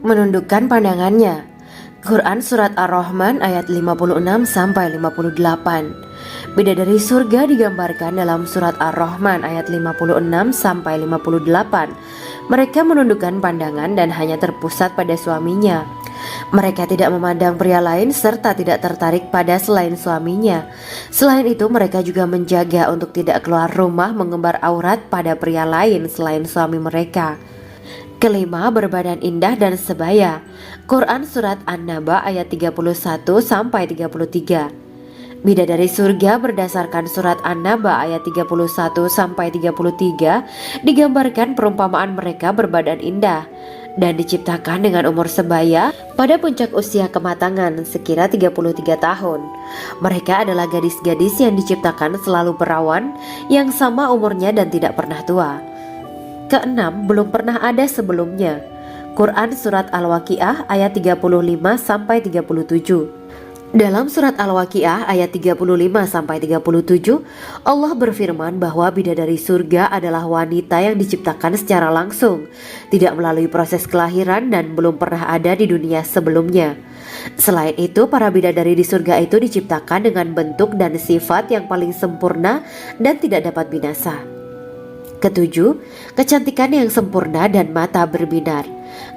menundukkan pandangannya. Quran Surat Ar-Rahman ayat 56-58. Bidadari surga digambarkan dalam Surat Ar-Rahman ayat 56-58. Mereka menundukkan pandangan dan hanya terpusat pada suaminya. Mereka tidak memandang pria lain serta tidak tertarik pada selain suaminya. Selain itu, mereka juga menjaga untuk tidak keluar rumah mengembar aurat pada pria lain selain suami mereka. Kelima, berbadan indah dan sebaya. Quran Surat An-Naba ayat 31-33. Bidadari surga berdasarkan Surat An-Naba ayat 31-33 digambarkan perumpamaan mereka berbadan indah dan diciptakan dengan umur sebaya pada puncak usia kematangan sekira 33 tahun. Mereka adalah gadis-gadis yang diciptakan selalu perawan, yang sama umurnya dan tidak pernah tua. Keenam, belum pernah ada sebelumnya. Quran Surat Al-Waqiah ayat 35-37. Dalam Surat Al-Waqiah ayat 35-37, Allah berfirman bahwa bidadari surga adalah wanita yang diciptakan secara langsung, tidak melalui proses kelahiran dan belum pernah ada di dunia sebelumnya. Selain itu, para bidadari di surga itu diciptakan dengan bentuk dan sifat yang paling sempurna dan tidak dapat binasa. Ketujuh, kecantikan yang sempurna dan mata berbinar.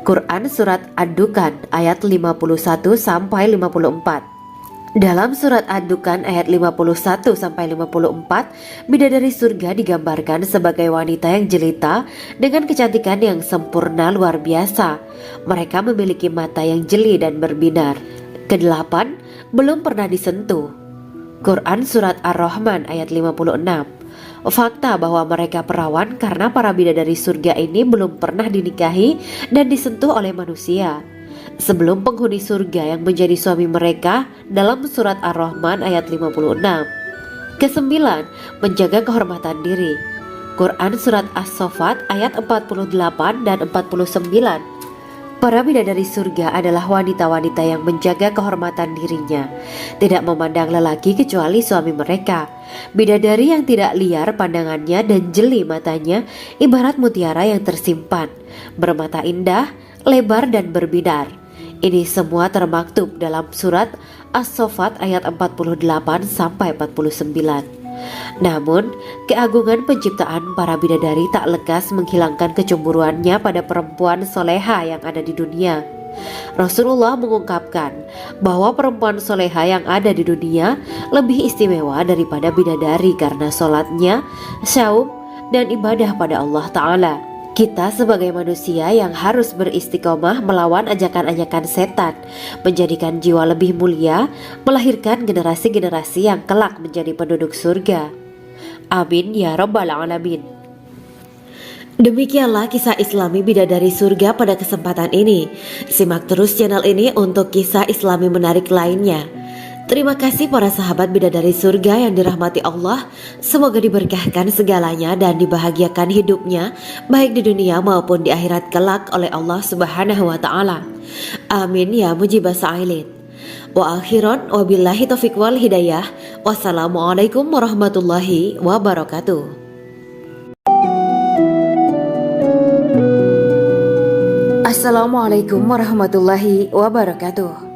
Quran Surat Ad-Dukan ayat 51-54. Dalam Surat Ad-Dukan ayat 51-54, bidadari surga digambarkan sebagai wanita yang jelita dengan kecantikan yang sempurna luar biasa. Mereka memiliki mata yang jeli dan berbinar. Kedelapan, belum pernah disentuh. Quran Surat Ar-Rahman ayat 56. Fakta bahwa mereka perawan karena para bidadari surga ini belum pernah dinikahi dan disentuh oleh manusia sebelum penghuni surga yang menjadi suami mereka dalam Surat Ar-Rahman ayat 56. Kesembilan, menjaga kehormatan diri. Quran Surat As-Saffat ayat 48 dan 49. Para bidadari surga adalah wanita-wanita yang menjaga kehormatan dirinya, tidak memandang lelaki kecuali suami mereka. Bidadari yang tidak liar pandangannya dan jeli matanya ibarat mutiara yang tersimpan, bermata indah, lebar dan berbinar. Ini semua termaktub dalam Surat As-Saffat ayat 48-49. Namun, keagungan penciptaan para bidadari tak lekas menghilangkan kecemburuannya pada perempuan soleha yang ada di dunia. Rasulullah mengungkapkan bahwa perempuan soleha yang ada di dunia lebih istimewa daripada bidadari karena sholatnya, syaum, dan ibadah pada Allah Ta'ala. Kita sebagai manusia yang harus beristiqomah melawan ajakan-ajakan setan, menjadikan jiwa lebih mulia, melahirkan generasi-generasi yang kelak menjadi penduduk surga. Amin ya rabbal alamin. Demikianlah kisah Islami bidadari surga pada kesempatan ini. Simak terus channel ini untuk kisah Islami menarik lainnya. Terima kasih para sahabat bidadari surga yang dirahmati Allah. Semoga diberkahkan segalanya dan dibahagiakan hidupnya baik di dunia maupun di akhirat kelak oleh Allah Subhanahu wa Ta'ala. Amin ya mujibah sa'ilin. Wa akhiran wabillahi taufiq wal hidayah. Wassalamualaikum warahmatullahi wabarakatuh. Assalamualaikum warahmatullahi wabarakatuh.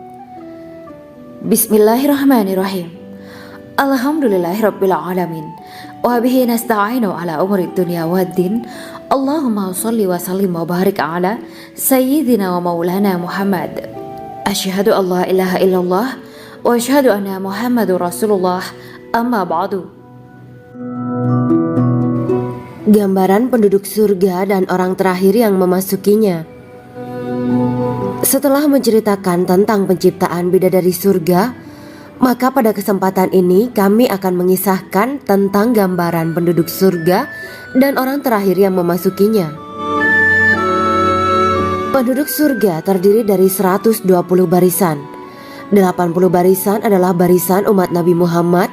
Bismillahirrahmanirrahim. Alhamdulillahirabbil alamin. Wa bihi nasta'inu ala umuri dunya waddin. Allahumma shalli wa sallim wa barik ala sayyidina wa maulana Muhammad. Asyhadu an la ilaha illallah wa asyhadu anna Muhammadur Rasulullah. Amma ba'du. Gambaran penduduk surga dan orang terakhir yang memasukinya. Setelah menceritakan tentang penciptaan bidadari surga, maka pada kesempatan ini kami akan mengisahkan tentang gambaran penduduk surga dan orang terakhir yang memasukinya. Penduduk surga terdiri dari 120 barisan. 80 barisan adalah barisan umat Nabi Muhammad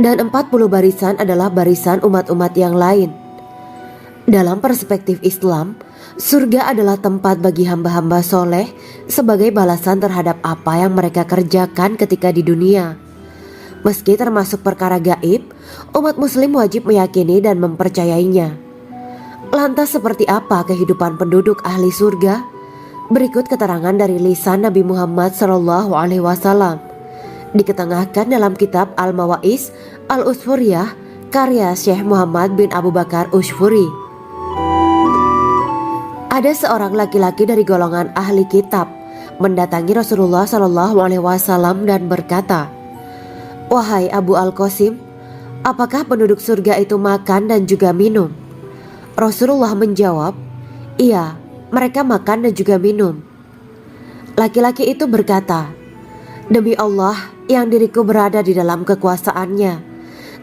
dan 40 barisan adalah barisan umat-umat yang lain. Dalam perspektif Islam, surga adalah tempat bagi hamba-hamba soleh sebagai balasan terhadap apa yang mereka kerjakan ketika di dunia. Meski termasuk perkara gaib, umat muslim wajib meyakini dan mempercayainya. Lantas seperti apa kehidupan penduduk ahli surga? Berikut keterangan dari lisan Nabi Muhammad SAW, diketengahkan dalam kitab Al-Mawa'is Al-Usfuriyah karya Syekh Muhammad bin Abu Bakar Usfuri. Ada seorang laki-laki dari golongan ahli kitab mendatangi Rasulullah SAW dan berkata, "Wahai Abu Al-Qasim, apakah penduduk surga itu makan dan juga minum?" Rasulullah menjawab, "Iya, mereka makan dan juga minum." Laki-laki itu berkata, "Demi Allah yang diriku berada di dalam kekuasaannya,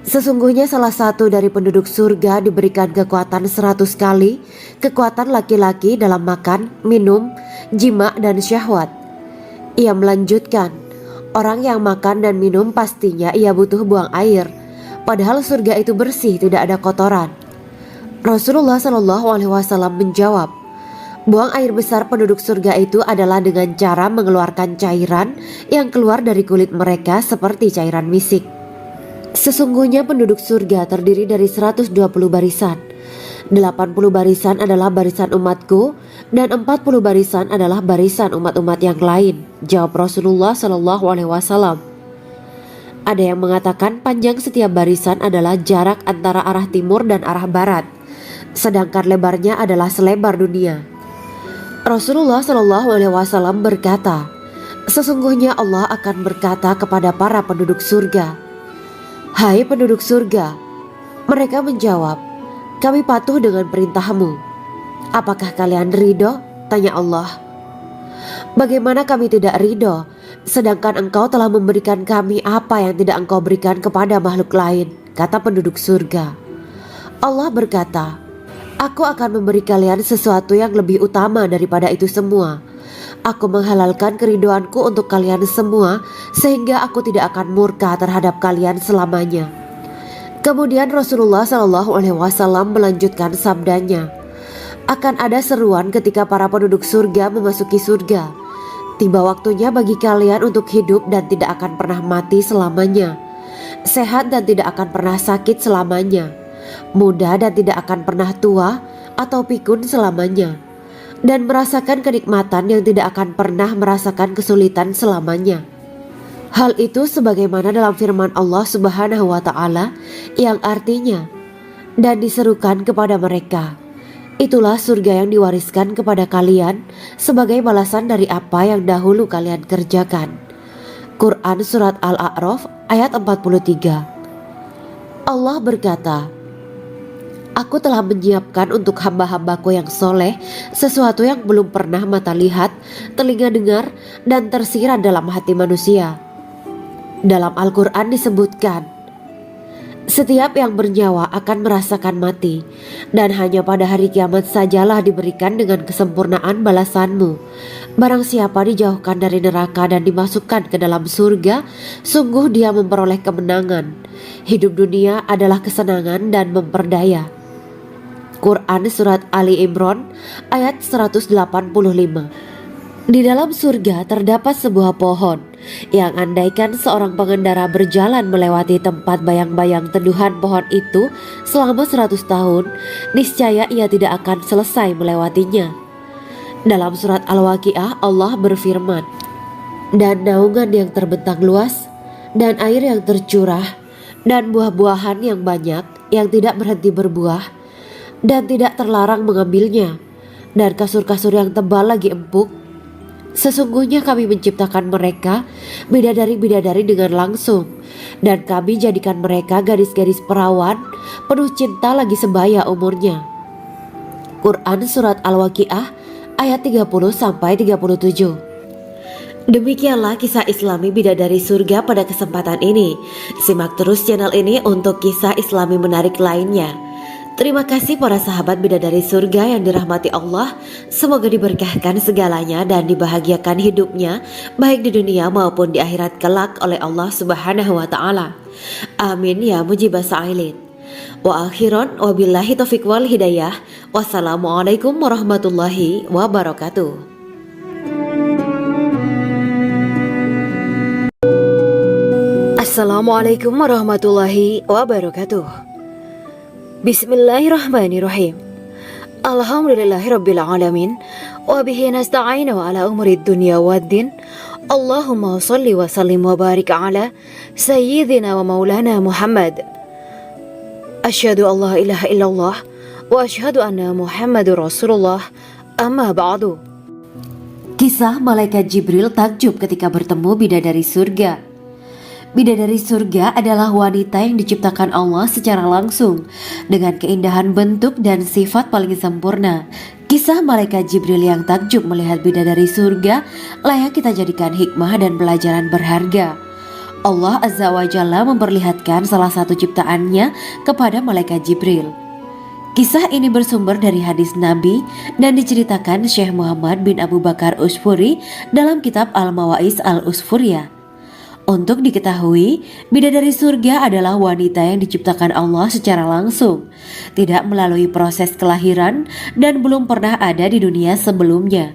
sesungguhnya salah satu dari penduduk surga diberikan kekuatan 100 kali kekuatan laki-laki dalam makan, minum, jima dan syahwat." Ia melanjutkan, "Orang yang makan dan minum pastinya ia butuh buang air, padahal surga itu bersih, tidak ada kotoran." Rasulullah SAW menjawab, "Buang air besar penduduk surga itu adalah dengan cara mengeluarkan cairan yang keluar dari kulit mereka seperti cairan misik. Sesungguhnya penduduk surga terdiri dari 120 barisan. 80 barisan adalah barisan umatku dan 40 barisan adalah barisan umat-umat yang lain," jawab Rasulullah SAW. Ada yang mengatakan panjang setiap barisan adalah jarak antara arah timur dan arah barat, sedangkan lebarnya adalah selebar dunia. Rasulullah SAW berkata, "Sesungguhnya Allah akan berkata kepada para penduduk surga, 'Hai penduduk surga,' mereka menjawab, 'Kami patuh dengan perintahmu.' 'Apakah kalian ridho?' tanya Allah. 'Bagaimana kami tidak ridho, sedangkan engkau telah memberikan kami apa yang tidak engkau berikan kepada makhluk lain,' kata penduduk surga. Allah berkata, 'Aku akan memberi kalian sesuatu yang lebih utama daripada itu semua. Aku menghalalkan keridoanku untuk kalian semua sehingga aku tidak akan murka terhadap kalian selamanya.'" Kemudian Rasulullah SAW melanjutkan sabdanya, "Akan ada seruan ketika para penduduk surga memasuki surga. Tiba waktunya bagi kalian untuk hidup dan tidak akan pernah mati selamanya, sehat dan tidak akan pernah sakit selamanya, muda dan tidak akan pernah tua atau pikun selamanya, dan merasakan kenikmatan yang tidak akan pernah merasakan kesulitan selamanya." Hal itu sebagaimana dalam firman Allah Subhanahu wa Ta'ala yang artinya, "Dan diserukan kepada mereka, itulah surga yang diwariskan kepada kalian sebagai balasan dari apa yang dahulu kalian kerjakan." Quran Surat Al-A'raf ayat 43. Allah berkata, "Aku telah menyiapkan untuk hamba-hambaku yang soleh sesuatu yang belum pernah mata lihat, telinga dengar, dan tersirat dalam hati manusia." Dalam Al-Quran disebutkan, "Setiap yang bernyawa akan merasakan mati, dan hanya pada hari kiamat sajalah diberikan dengan kesempurnaan balasanmu. Barang siapa dijauhkan dari neraka dan dimasukkan ke dalam surga, sungguh dia memperoleh kemenangan. Hidup dunia adalah kesenangan dan memperdaya." Quran Surat Ali Imran ayat 185. Di dalam surga terdapat sebuah pohon yang andaikan seorang pengendara berjalan melewati tempat bayang-bayang teduhan pohon itu selama 100 tahun, niscaya ia tidak akan selesai melewatinya. Dalam surat Al-Waqiah Allah berfirman, "Dan naungan yang terbentang luas, dan air yang tercurah, dan buah-buahan yang banyak yang tidak berhenti berbuah, dan tidak terlarang mengambilnya, dan kasur-kasur yang tebal lagi empuk. Sesungguhnya kami menciptakan mereka bidadari-bidadari dengan langsung, dan kami jadikan mereka gadis-gadis perawan penuh cinta lagi sebaya umurnya." Quran Surat Al-Waqiah ayat 30-37. Demikianlah kisah Islami bidadari surga pada kesempatan ini. Simak terus channel ini untuk kisah Islami menarik lainnya. Terima kasih para sahabat bidadari surga yang dirahmati Allah. Semoga diberkahkan segalanya dan dibahagiakan hidupnya baik di dunia maupun di akhirat kelak oleh Allah Subhanahu wa Ta'ala. Amin ya mujibah sa'ilin. Wa akhiran wabillahi taufiq wal hidayah. Wassalamualaikum warahmatullahi wabarakatuh. Assalamualaikum warahmatullahi wabarakatuh. Bismillahirrahmanirrahim. Alhamdulillahirabbil alamin. وبه نستعين على أمور الدنيا والدين. اللهم صل وسلم وبارك على سيدنا ومولانا محمد. أشهد أن لا إله إلا الله وأشهد أن محمد رسول الله. أما بعد. Kisah Malaikat Jibril takjub ketika bertemu bidadari surga. Bidadari surga adalah wanita yang diciptakan Allah secara langsung dengan keindahan bentuk dan sifat paling sempurna. Kisah Malaikat Jibril yang takjub melihat bidadari surga layak kita jadikan hikmah dan pelajaran berharga. Allah Azza wa Jalla memperlihatkan salah satu ciptaannya kepada Malaikat Jibril. Kisah ini bersumber dari hadis Nabi dan diceritakan Syekh Muhammad bin Abu Bakar Usfuri dalam kitab Al-Mawaiz Al-Usfuriyah. Untuk diketahui, bidadari surga adalah wanita yang diciptakan Allah secara langsung, tidak melalui proses kelahiran dan belum pernah ada di dunia sebelumnya.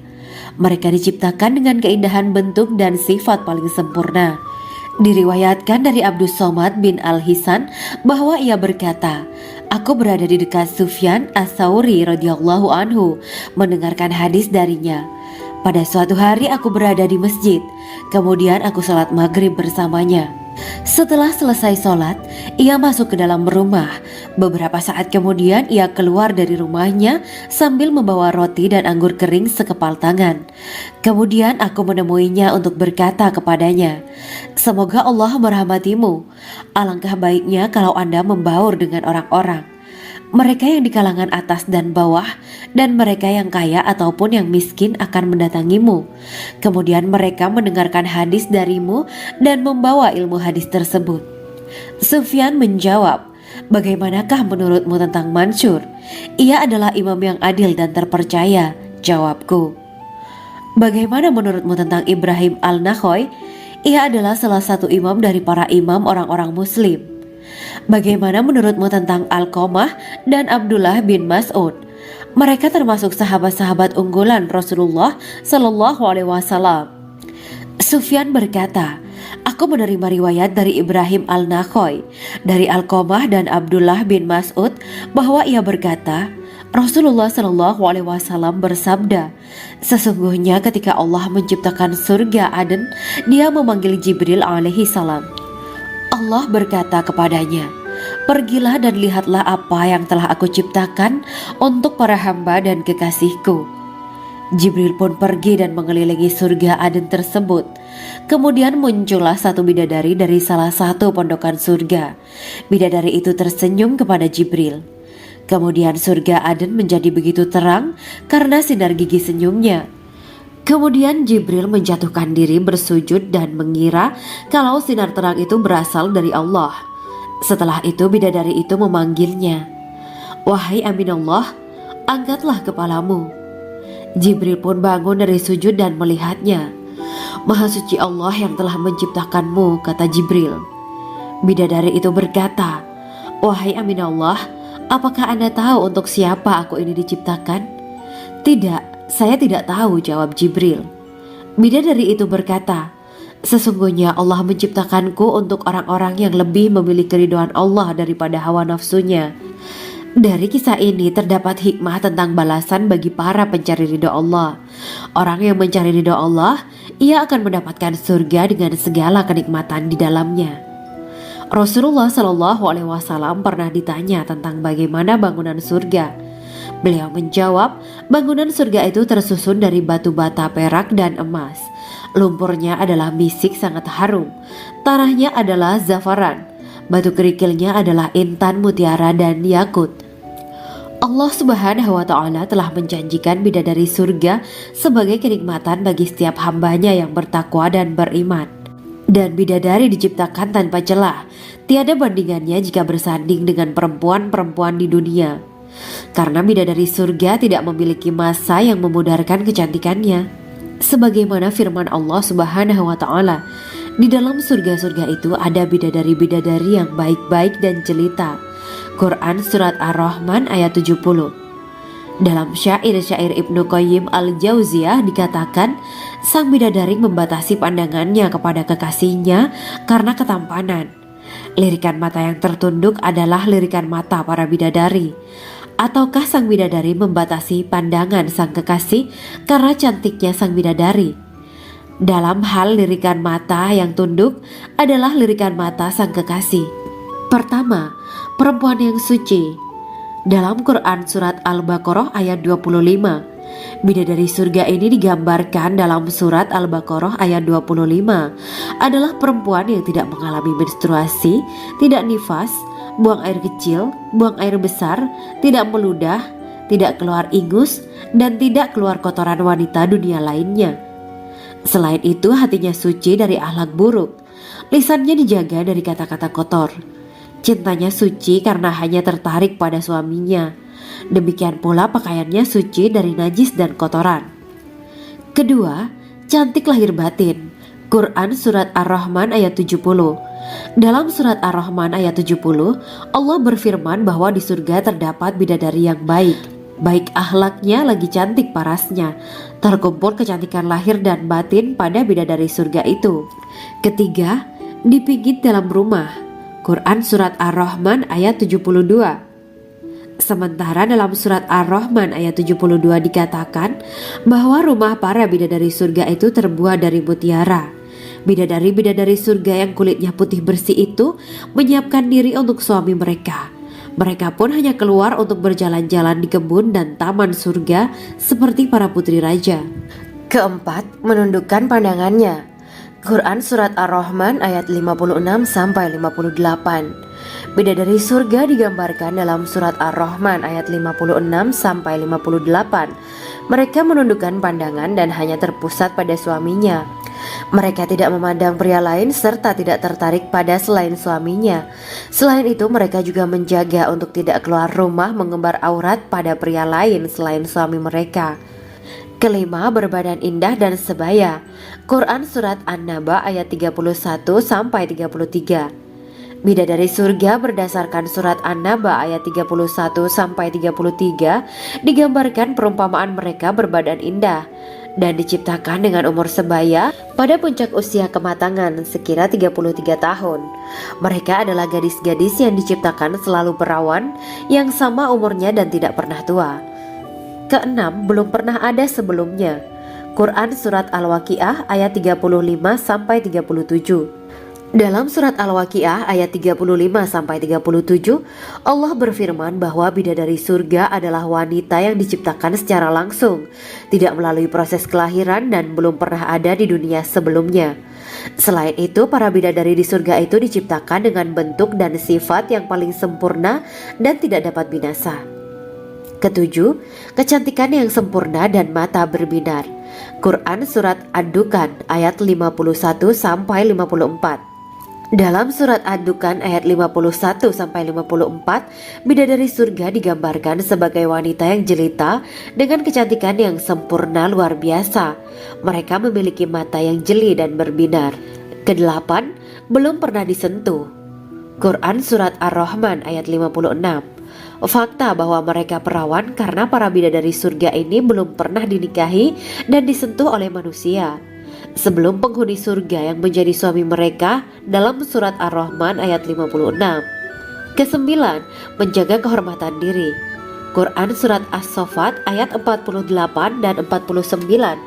Mereka diciptakan dengan keindahan bentuk dan sifat paling sempurna. Diriwayatkan dari Abdus Somad bin Al-Hisan bahwa ia berkata, "Aku berada di dekat Sufyan As-Sauri radhiyallahu anhu mendengarkan hadis darinya. Pada suatu hari aku berada di masjid, kemudian aku sholat maghrib bersamanya. Setelah selesai sholat, ia masuk ke dalam rumah. Beberapa saat kemudian ia keluar dari rumahnya sambil membawa roti dan anggur kering sekepal tangan. Kemudian aku menemuinya untuk berkata kepadanya, 'Semoga Allah merahmatimu. Alangkah baiknya kalau Anda membaur dengan orang-orang. Mereka yang di kalangan atas dan bawah dan mereka yang kaya ataupun yang miskin akan mendatangimu. Kemudian mereka mendengarkan hadis darimu dan membawa ilmu hadis tersebut.' Sufyan menjawab, 'Bagaimanakah menurutmu tentang Mansur? Ia adalah imam yang adil dan terpercaya.' Jawabku. 'Bagaimana menurutmu tentang Ibrahim Al-Nakhoy? Ia adalah salah satu imam dari para imam orang-orang muslim.' 'Bagaimana menurutmu tentang Alqamah dan Abdullah bin Mas'ud? Mereka termasuk sahabat-sahabat unggulan Rasulullah Sallallahu Alaihi Wasallam.' Sufyan berkata, 'Aku menerima riwayat dari Ibrahim Al-Nakhoy, dari Alqamah dan Abdullah bin Mas'ud bahwa ia berkata, Rasulullah Sallallahu Alaihi Wasallam bersabda, sesungguhnya ketika Allah menciptakan surga Aden, Dia memanggil Jibril alaihi salam. Allah berkata kepadanya, pergilah dan lihatlah apa yang telah aku ciptakan untuk para hamba dan kekasihku. Jibril pun pergi dan mengelilingi surga Aden tersebut. Kemudian muncullah satu bidadari dari salah satu pondokan surga. Bidadari itu tersenyum kepada Jibril. Kemudian surga Aden menjadi begitu terang karena sinar gigi senyumnya. Kemudian Jibril menjatuhkan diri bersujud dan mengira kalau sinar terang itu berasal dari Allah. Setelah itu bidadari itu memanggilnya, wahai Aminullah, angkatlah kepalamu. Jibril pun bangun dari sujud dan melihatnya. Maha suci Allah yang telah menciptakanmu, kata Jibril. Bidadari itu berkata, wahai Aminullah, apakah Anda tahu untuk siapa aku ini diciptakan? Tidak, saya tidak tahu, jawab Jibril. Bidadari itu berkata, sesungguhnya Allah menciptakanku untuk orang-orang yang lebih memilih keridhaan Allah daripada hawa nafsunya. Dari kisah ini terdapat hikmah tentang balasan bagi para pencari ridho Allah. Orang yang mencari ridho Allah, ia akan mendapatkan surga dengan segala kenikmatan di dalamnya. Rasulullah Shallallahu Alaihi Wasallam pernah ditanya tentang bagaimana bangunan surga. Beliau menjawab, bangunan surga itu tersusun dari batu bata, perak, dan emas. Lumpurnya adalah misik sangat harum. Tanahnya adalah zafaran. Batu kerikilnya adalah intan, mutiara, dan yakut. Allah Subhanahu wa Ta'ala telah menjanjikan bidadari surga sebagai kenikmatan bagi setiap hambanya yang bertakwa dan beriman. Dan bidadari diciptakan tanpa celah. Tiada bandingannya jika bersanding dengan perempuan-perempuan di dunia. Karena bidadari surga tidak memiliki masa yang memudarkan kecantikannya. Sebagaimana firman Allah Subhanahu wa Ta'ala, di dalam surga-surga itu ada bidadari-bidadari yang baik-baik dan jelita. Quran Surat Ar-Rahman ayat 70. Dalam syair-syair Ibnu Qayyim Al-Jauziyah dikatakan, sang bidadari membatasi pandangannya kepada kekasihnya karena ketampanan. Lirikan mata yang tertunduk adalah lirikan mata para bidadari. Ataukah sang bidadari membatasi pandangan sang kekasih karena cantiknya sang bidadari? Dalam hal lirikan mata yang tunduk adalah lirikan mata sang kekasih. Pertama, perempuan yang suci. Dalam Quran surat Al-Baqarah ayat 25, bidadari surga ini digambarkan dalam surat Al-Baqarah ayat 25 adalah perempuan yang tidak mengalami menstruasi, tidak nifas, buang air kecil, buang air besar, tidak meludah, tidak keluar ingus, dan tidak keluar kotoran wanita dunia lainnya. Selain itu, hatinya suci dari akhlak buruk, lisannya dijaga dari kata-kata kotor. Cintanya suci karena hanya tertarik pada suaminya. Demikian pula pakaiannya suci dari najis dan kotoran. Kedua, cantik lahir batin. Quran surat Ar-Rahman ayat 70. Dalam surat Ar-Rahman ayat 70, Allah berfirman bahwa di surga terdapat bidadari yang baik. Baik akhlaknya lagi cantik parasnya. Terkumpul kecantikan lahir dan batin pada bidadari surga itu. Ketiga, dipijit dalam rumah. Quran surat Ar-Rahman ayat 72. Sementara dalam surat Ar-Rahman ayat 72 dikatakan bahwa rumah para bidadari surga itu terbuat dari mutiara. Bidadari-bidadari surga yang kulitnya putih bersih itu menyiapkan diri untuk suami mereka. Mereka pun hanya keluar untuk berjalan-jalan di kebun dan taman surga seperti para putri raja. Keempat, menundukkan pandangannya. Quran surat Ar-Rahman ayat 56-58. Bidadari surga digambarkan dalam surat Ar-Rahman ayat 56-58. Mereka menundukkan pandangan dan hanya terpusat pada suaminya. Mereka tidak memandang pria lain serta tidak tertarik pada selain suaminya. Selain itu, mereka juga menjaga untuk tidak keluar rumah mengembar aurat pada pria lain selain suami mereka. Kelima, berbadan indah dan sebaya. Quran surat An-Naba ayat 31-33. Bidadari surga berdasarkan surat An-Naba ayat 31-33 digambarkan perumpamaan mereka berbadan indah dan diciptakan dengan umur sebaya pada puncak usia kematangan sekira 33 tahun. Mereka adalah gadis-gadis yang diciptakan selalu perawan yang sama umurnya dan tidak pernah tua. Keenam, belum pernah ada sebelumnya. Quran surat Al-Waqiah ayat 35-37. Dalam surat Al-Waqiah ayat 35-37, Allah berfirman bahwa bidadari surga adalah wanita yang diciptakan secara langsung, tidak melalui proses kelahiran dan belum pernah ada di dunia sebelumnya. Selain itu, para bidadari di surga itu diciptakan dengan bentuk dan sifat yang paling sempurna dan tidak dapat binasa. Ketujuh, kecantikan yang sempurna dan mata berbinar. Quran surat Ad-Dukan ayat 51-54. Dalam surat Ad-Dukan ayat 51-54, bidadari surga digambarkan sebagai wanita yang jelita dengan kecantikan yang sempurna luar biasa. Mereka memiliki mata yang jeli dan berbinar. Kedelapan, belum pernah disentuh. Quran surat Ar-Rahman ayat 56. Fakta bahwa mereka perawan karena para bidadari surga ini belum pernah dinikahi dan disentuh oleh manusia sebelum penghuni surga yang menjadi suami mereka dalam surat Ar-Rahman ayat 56. Kesembilan, menjaga kehormatan diri. Quran surat As-Saffat ayat 48 dan 49.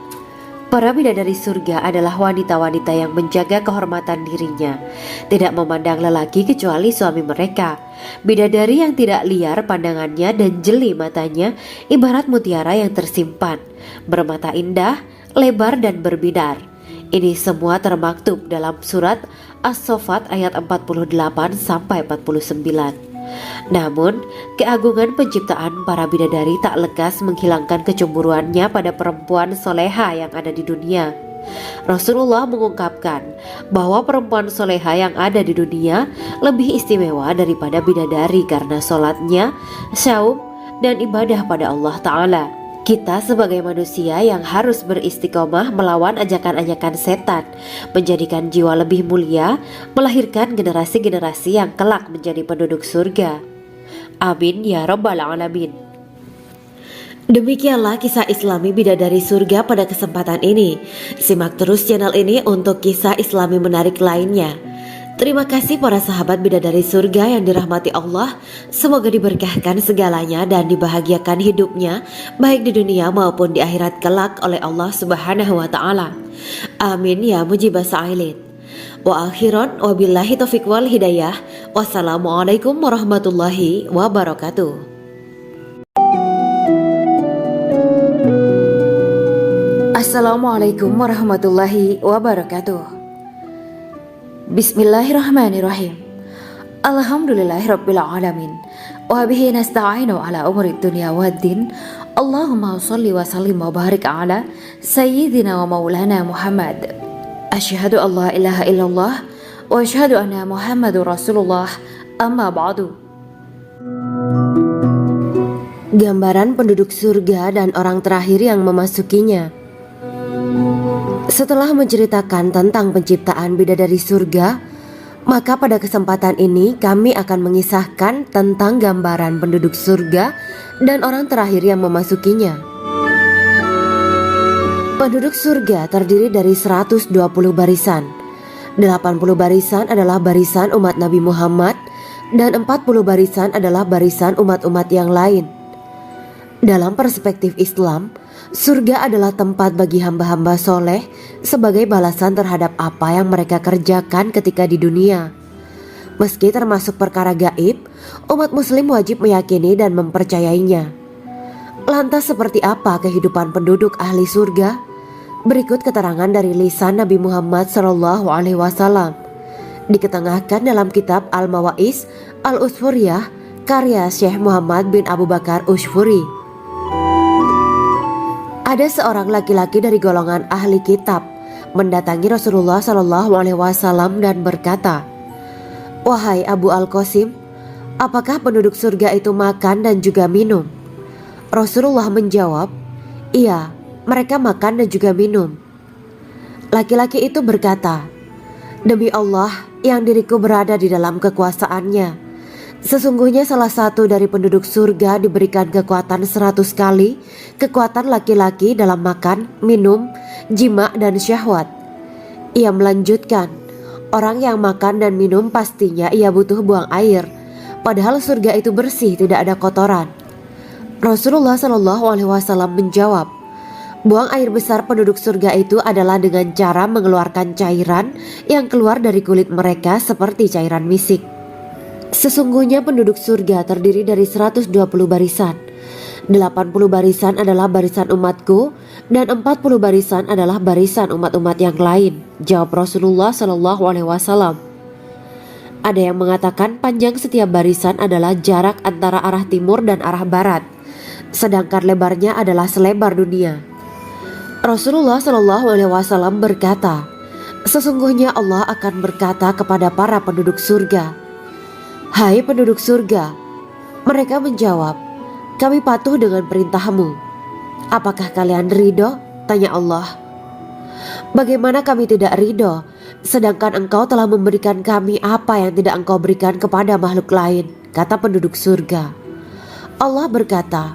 Para bidadari surga adalah wanita-wanita yang menjaga kehormatan dirinya, tidak memandang lelaki kecuali suami mereka. Bidadari yang tidak liar pandangannya dan jeli matanya ibarat mutiara yang tersimpan, bermata indah, lebar dan berbinar. Ini semua termaktub dalam surat As-Saffat ayat 48-49. Namun, keagungan penciptaan para bidadari tak lekas menghilangkan kecemburuannya pada perempuan soleha yang ada di dunia. Rasulullah mengungkapkan bahwa perempuan soleha yang ada di dunia lebih istimewa daripada bidadari karena sholatnya, syaum, dan ibadah pada Allah Ta'ala. Kita sebagai manusia yang harus beristiqomah melawan ajakan-ajakan setan, menjadikan jiwa lebih mulia, melahirkan generasi-generasi yang kelak menjadi penduduk surga. Amin ya rabbal alamin. Demikianlah kisah Islami bidadari surga pada kesempatan ini. Simak terus channel ini untuk kisah Islami menarik lainnya. Terima kasih para sahabat bidadari surga yang dirahmati Allah. Semoga diberkahkan segalanya dan dibahagiakan hidupnya baik di dunia maupun di akhirat kelak oleh Allah Subhanahu wa taala. Amin ya mujibah sa'ilin. Wa akhiran wabillahi taufiq wal hidayah. Wassalamualaikum warahmatullahi wabarakatuh. Assalamualaikum warahmatullahi wabarakatuh. Bismillahirrahmanirrahim. Alhamdulillahirabbil alamin. Wa bihi nasta'inu ala umuri dunya waddin. Allahumma shalli wa sallim wa barik ala sayyidina wa maulana Muhammad. Asyhadu an la ilaha illallah wa asyhadu anna Muhammadur Rasulullah. Amma ba'du. Gambaran penduduk surga dan orang terakhir yang memasukinya. Setelah menceritakan tentang penciptaan bidadari surga, maka pada kesempatan ini kami akan mengisahkan tentang gambaran penduduk surga dan orang terakhir yang memasukinya. Penduduk surga terdiri dari 120 barisan. 80 barisan adalah barisan umat Nabi Muhammad dan 40 barisan adalah barisan umat-umat yang lain. Dalam perspektif Islam, surga adalah tempat bagi hamba-hamba soleh sebagai balasan terhadap apa yang mereka kerjakan ketika di dunia. Meski termasuk perkara gaib, umat muslim wajib meyakini dan mempercayainya. Lantas seperti apa kehidupan penduduk ahli surga? Berikut keterangan dari lisan Nabi Muhammad SAW. Diketengahkan dalam kitab Al-Mawaiz Al-Usfuriyah karya Syekh Muhammad bin Abu Bakar Ushfuri. Ada seorang laki-laki dari golongan ahli kitab mendatangi Rasulullah SAW dan berkata, "Wahai Abu Al-Qasim, apakah penduduk surga itu makan dan juga minum?" Rasulullah menjawab, "Iya, mereka makan dan juga minum." Laki-laki itu berkata, "Demi Allah yang diriku berada di dalam kekuasaannya, sesungguhnya salah satu dari penduduk surga diberikan kekuatan 100 kali kekuatan laki-laki dalam makan, minum, jima, dan syahwat." Ia melanjutkan, "Orang yang makan dan minum pastinya ia butuh buang air, padahal surga itu bersih, tidak ada kotoran." Rasulullah SAW menjawab, "Buang air besar penduduk surga itu adalah dengan cara mengeluarkan cairan yang keluar dari kulit mereka seperti cairan misik." Sesungguhnya penduduk surga terdiri dari 120 barisan. 80 barisan adalah barisan umatku dan 40 barisan adalah barisan umat-umat yang lain, jawab Rasulullah SAW. Ada yang mengatakan panjang setiap barisan adalah jarak antara arah timur dan arah barat, sedangkan lebarnya adalah selebar dunia. Rasulullah SAW berkata, "Sesungguhnya Allah akan berkata kepada para penduduk surga, 'Hai penduduk surga,' mereka menjawab, 'Kami patuh dengan perintahmu.' 'Apakah kalian ridho?' tanya Allah. 'Bagaimana kami tidak ridho, sedangkan engkau telah memberikan kami apa yang tidak engkau berikan kepada makhluk lain,' kata penduduk surga. Allah berkata,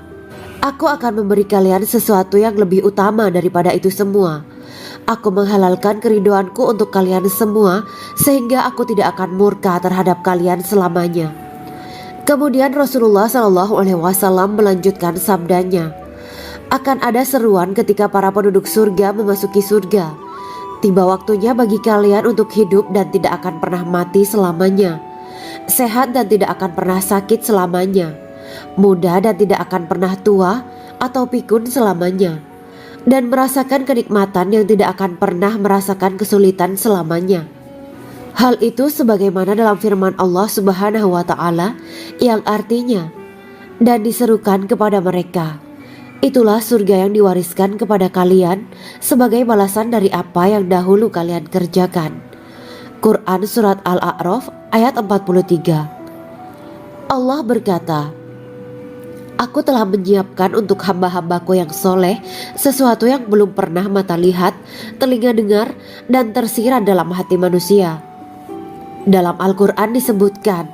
'Aku akan memberi kalian sesuatu yang lebih utama daripada itu semua. Aku menghalalkan keridoanku untuk kalian semua sehingga aku tidak akan murka terhadap kalian selamanya.'" Kemudian Rasulullah SAW melanjutkan sabdanya, "Akan ada seruan ketika para penduduk surga memasuki surga. Tiba waktunya bagi kalian untuk hidup dan tidak akan pernah mati selamanya, sehat dan tidak akan pernah sakit selamanya, muda dan tidak akan pernah tua atau pikun selamanya, dan merasakan kenikmatan yang tidak akan pernah merasakan kesulitan selamanya." Hal itu sebagaimana dalam firman Allah Subhanahu wa taala yang artinya, "Dan diserukan kepada mereka, itulah surga yang diwariskan kepada kalian sebagai balasan dari apa yang dahulu kalian kerjakan." Quran Surat Al-A'raf ayat 43. Allah berkata, "Aku telah menyiapkan untuk hamba-hambaku yang soleh sesuatu yang belum pernah mata lihat, telinga dengar, dan tersirat dalam hati manusia." Dalam Al-Quran disebutkan,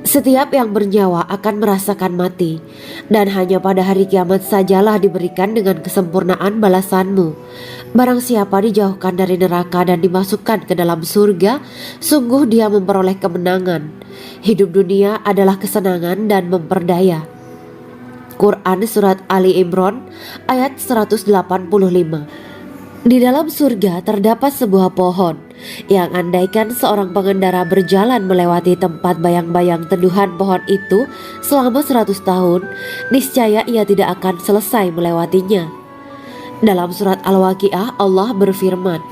Setiap yang bernyawa akan merasakan mati, dan hanya pada hari kiamat sajalah diberikan dengan kesempurnaan balasanmu. Barang siapa dijauhkan dari neraka dan dimasukkan ke dalam surga, sungguh dia memperoleh kemenangan. Hidup dunia adalah kesenangan dan memperdaya. Quran Surat Ali Imran ayat 185. Di dalam surga terdapat sebuah pohon yang andaikan seorang pengendara berjalan melewati tempat bayang-bayang teduhan pohon itu selama 100 tahun, niscaya ia tidak akan selesai melewatinya. Dalam surat Al-Waqiah Allah berfirman,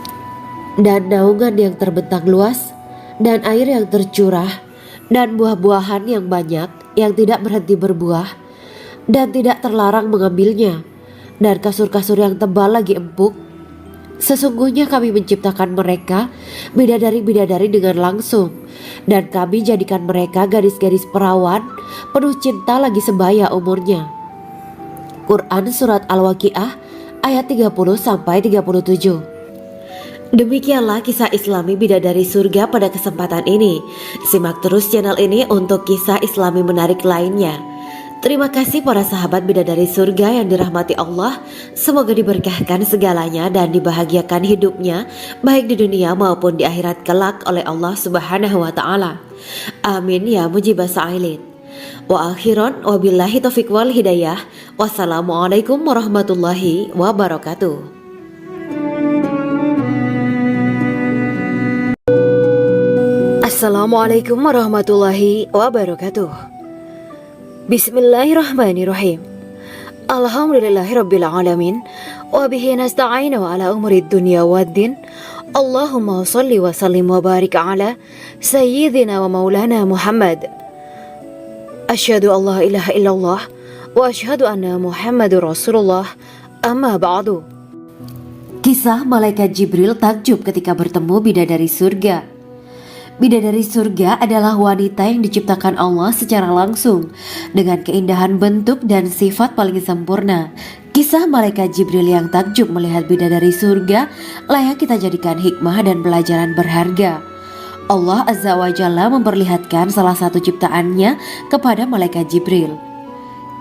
"Dan naungan yang terbentang luas, dan air yang tercurah, dan buah-buahan yang banyak yang tidak berhenti berbuah, dan tidak terlarang mengambilnya, dan kasur-kasur yang tebal lagi empuk. Sesungguhnya kami menciptakan mereka bidadari-bidadari dengan langsung, dan kami jadikan mereka gadis-gadis perawan penuh cinta lagi sebaya umurnya." Quran Surat Al-Waqiah ayat 30-37. Demikianlah kisah Islami bidadari surga pada kesempatan ini. Simak terus channel ini untuk kisah Islami menarik lainnya. Terima kasih para sahabat bidadari surga yang dirahmati Allah. Semoga diberkahkan segalanya dan dibahagiakan hidupnya baik di dunia maupun di akhirat kelak oleh Allah Subhanahu wa taala. Amin ya mujibah sa'ilin. Wa akhiran wabillahi taufiq wal hidayah. Wassalamualaikum warahmatullahi wabarakatuh. Assalamualaikum warahmatullahi wabarakatuh. Bismillahirrahmanirrahim. Alhamdulillahirabbil alamin wa bihi nasta'inu ala umurid dunya waddin. Allahumma shalli wa sallim wa barik ala sayyidina wa maulana Muhammad. Asyhadu an la ilaha illallah wa asyhadu anna Muhammadur Rasulullah. Amma ba'du. Kisah malaikat Jibril takjub ketika bertemu bidadari surga. Bidadari surga adalah wanita yang diciptakan Allah secara langsung dengan keindahan bentuk dan sifat paling sempurna. Kisah malaikat Jibril yang takjub melihat bidadari surga layak kita jadikan hikmah dan pelajaran berharga. Allah Azza wa Jalla memperlihatkan salah satu ciptaannya kepada malaikat Jibril.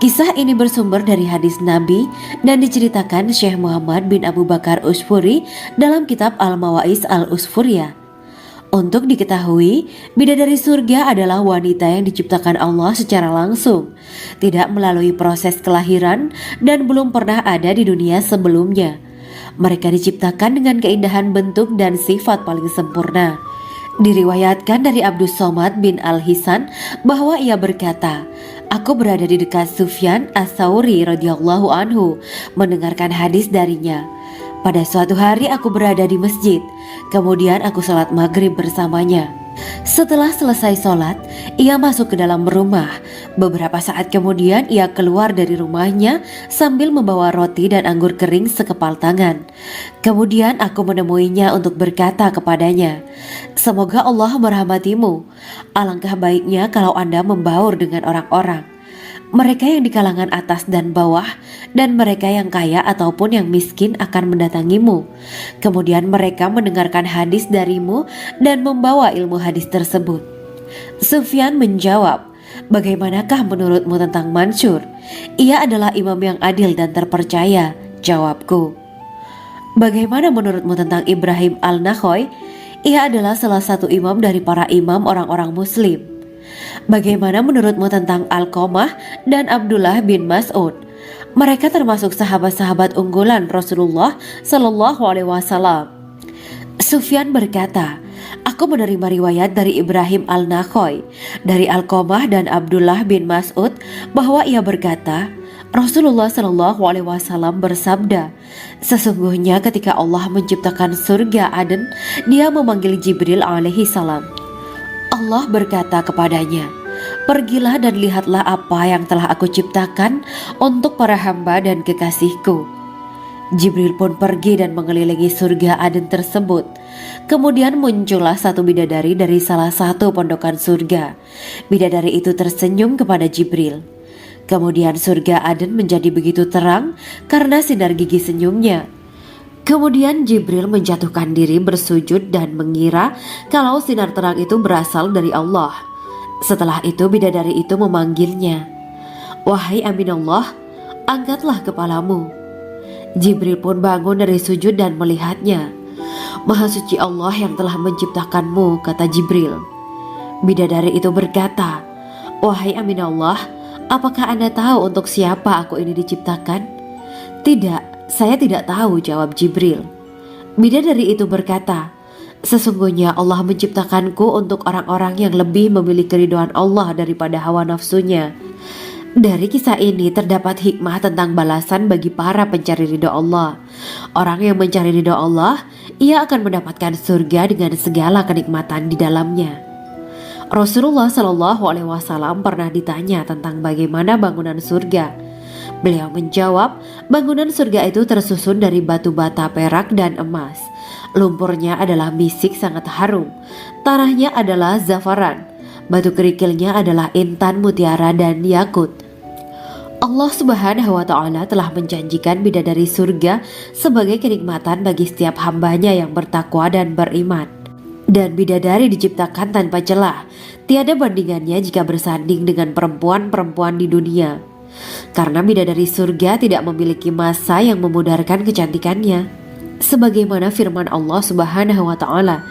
Kisah ini bersumber dari hadis Nabi dan diceritakan Syekh Muhammad bin Abu Bakar Usfuri dalam kitab Al-Mawaiz Al-Usfuriyah. Untuk diketahui, bidadari surga adalah wanita yang diciptakan Allah secara langsung, tidak melalui proses kelahiran dan belum pernah ada di dunia sebelumnya. Mereka diciptakan dengan keindahan bentuk dan sifat paling sempurna. Diriwayatkan dari Abdus Somad bin Al-Hisan bahwa ia berkata, "Aku berada di dekat Sufyan As-Sauri radhiyallahu anhu mendengarkan hadis darinya. Pada suatu hari aku berada di masjid, kemudian aku sholat maghrib bersamanya. Setelah selesai sholat, ia masuk ke dalam rumah. Beberapa saat kemudian ia keluar dari rumahnya sambil membawa roti dan anggur kering sekepal tangan. Kemudian aku menemuinya untuk berkata kepadanya, 'Semoga Allah merahmatimu. Alangkah baiknya kalau Anda membaur dengan orang-orang. Mereka yang di kalangan atas dan bawah, dan mereka yang kaya ataupun yang miskin akan mendatangimu. Kemudian mereka mendengarkan hadis darimu dan membawa ilmu hadis tersebut.' Sufyan menjawab, 'Bagaimanakah menurutmu tentang Mansur?' 'Ia adalah imam yang adil dan terpercaya,' jawabku. 'Bagaimana menurutmu tentang Ibrahim Al-Nakhoy?' 'Ia adalah salah satu imam dari para imam orang-orang muslim.' 'Bagaimana menurutmu tentang Alqamah dan Abdullah bin Mas'ud?' 'Mereka termasuk sahabat-sahabat unggulan Rasulullah Sallallahu Alaihi Wasallam.' Sufyan berkata, 'Aku menerima riwayat dari Ibrahim Al-Nakhoy, dari Alqamah dan Abdullah bin Mas'ud bahwa ia berkata, Rasulullah Sallallahu Alaihi Wasallam bersabda, sesungguhnya ketika Allah menciptakan surga Aden, Dia memanggil Jibril alaihi salam. Allah berkata kepadanya, pergilah dan lihatlah apa yang telah aku ciptakan untuk para hamba dan kekasihku. Jibril pun pergi dan mengelilingi surga Aden tersebut. Kemudian muncullah satu bidadari dari salah satu pondokan surga. Bidadari itu tersenyum kepada Jibril. Kemudian surga Aden menjadi begitu terang karena sinar gigi senyumnya. Kemudian Jibril menjatuhkan diri bersujud dan mengira kalau sinar terang itu berasal dari Allah. Setelah itu bidadari itu memanggilnya, "Wahai Aminullah, angkatlah kepalamu." Jibril pun bangun dari sujud dan melihatnya. "Maha suci Allah yang telah menciptakanmu," kata Jibril. Bidadari itu berkata, "Wahai Aminullah, apakah Anda tahu untuk siapa aku ini diciptakan?" "Tidak, saya tidak tahu," jawab Jibril. Bidadari itu berkata, "Sesungguhnya Allah menciptakanku untuk orang-orang yang lebih memilih keridhaan Allah daripada hawa nafsunya." Dari kisah ini terdapat hikmah tentang balasan bagi para pencari ridho Allah. Orang yang mencari ridho Allah, ia akan mendapatkan surga dengan segala kenikmatan di dalamnya. Rasulullah Shallallahu Alaihi Wasallam pernah ditanya tentang bagaimana bangunan surga. Beliau menjawab, bangunan surga itu tersusun dari batu bata, perak, dan emas. Lumpurnya adalah misik sangat harum, tanahnya adalah zafaran, batu kerikilnya adalah intan, mutiara, dan yakut. Allah Subhanahu wa Ta'ala telah menjanjikan bidadari surga sebagai kenikmatan bagi setiap hambanya yang bertakwa dan beriman. Dan bidadari diciptakan tanpa celah, tiada bandingannya jika bersanding dengan perempuan-perempuan di dunia. Karena bidadari surga tidak memiliki masa yang memudarkan kecantikannya. Sebagaimana firman Allah Subhanahu wa Ta'ala,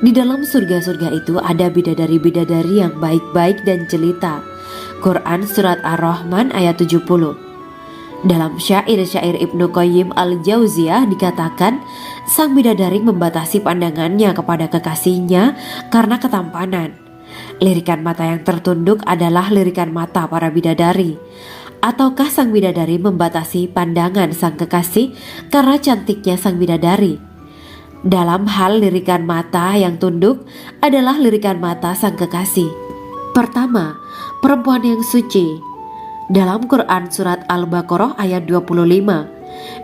di dalam surga-surga itu ada bidadari-bidadari yang baik-baik dan jelita. Quran Surat Ar-Rahman ayat 70. Dalam syair-syair Ibnu Qayyim Al-Jauziyah dikatakan, sang bidadari membatasi pandangannya kepada kekasihnya karena ketampanan. Lirikan mata yang tertunduk adalah lirikan mata para bidadari. Ataukah sang bidadari membatasi pandangan sang kekasih karena cantiknya sang bidadari? Dalam hal lirikan mata yang tunduk adalah lirikan mata sang kekasih. Pertama, perempuan yang suci. Dalam Quran Surat Al-Baqarah ayat 25,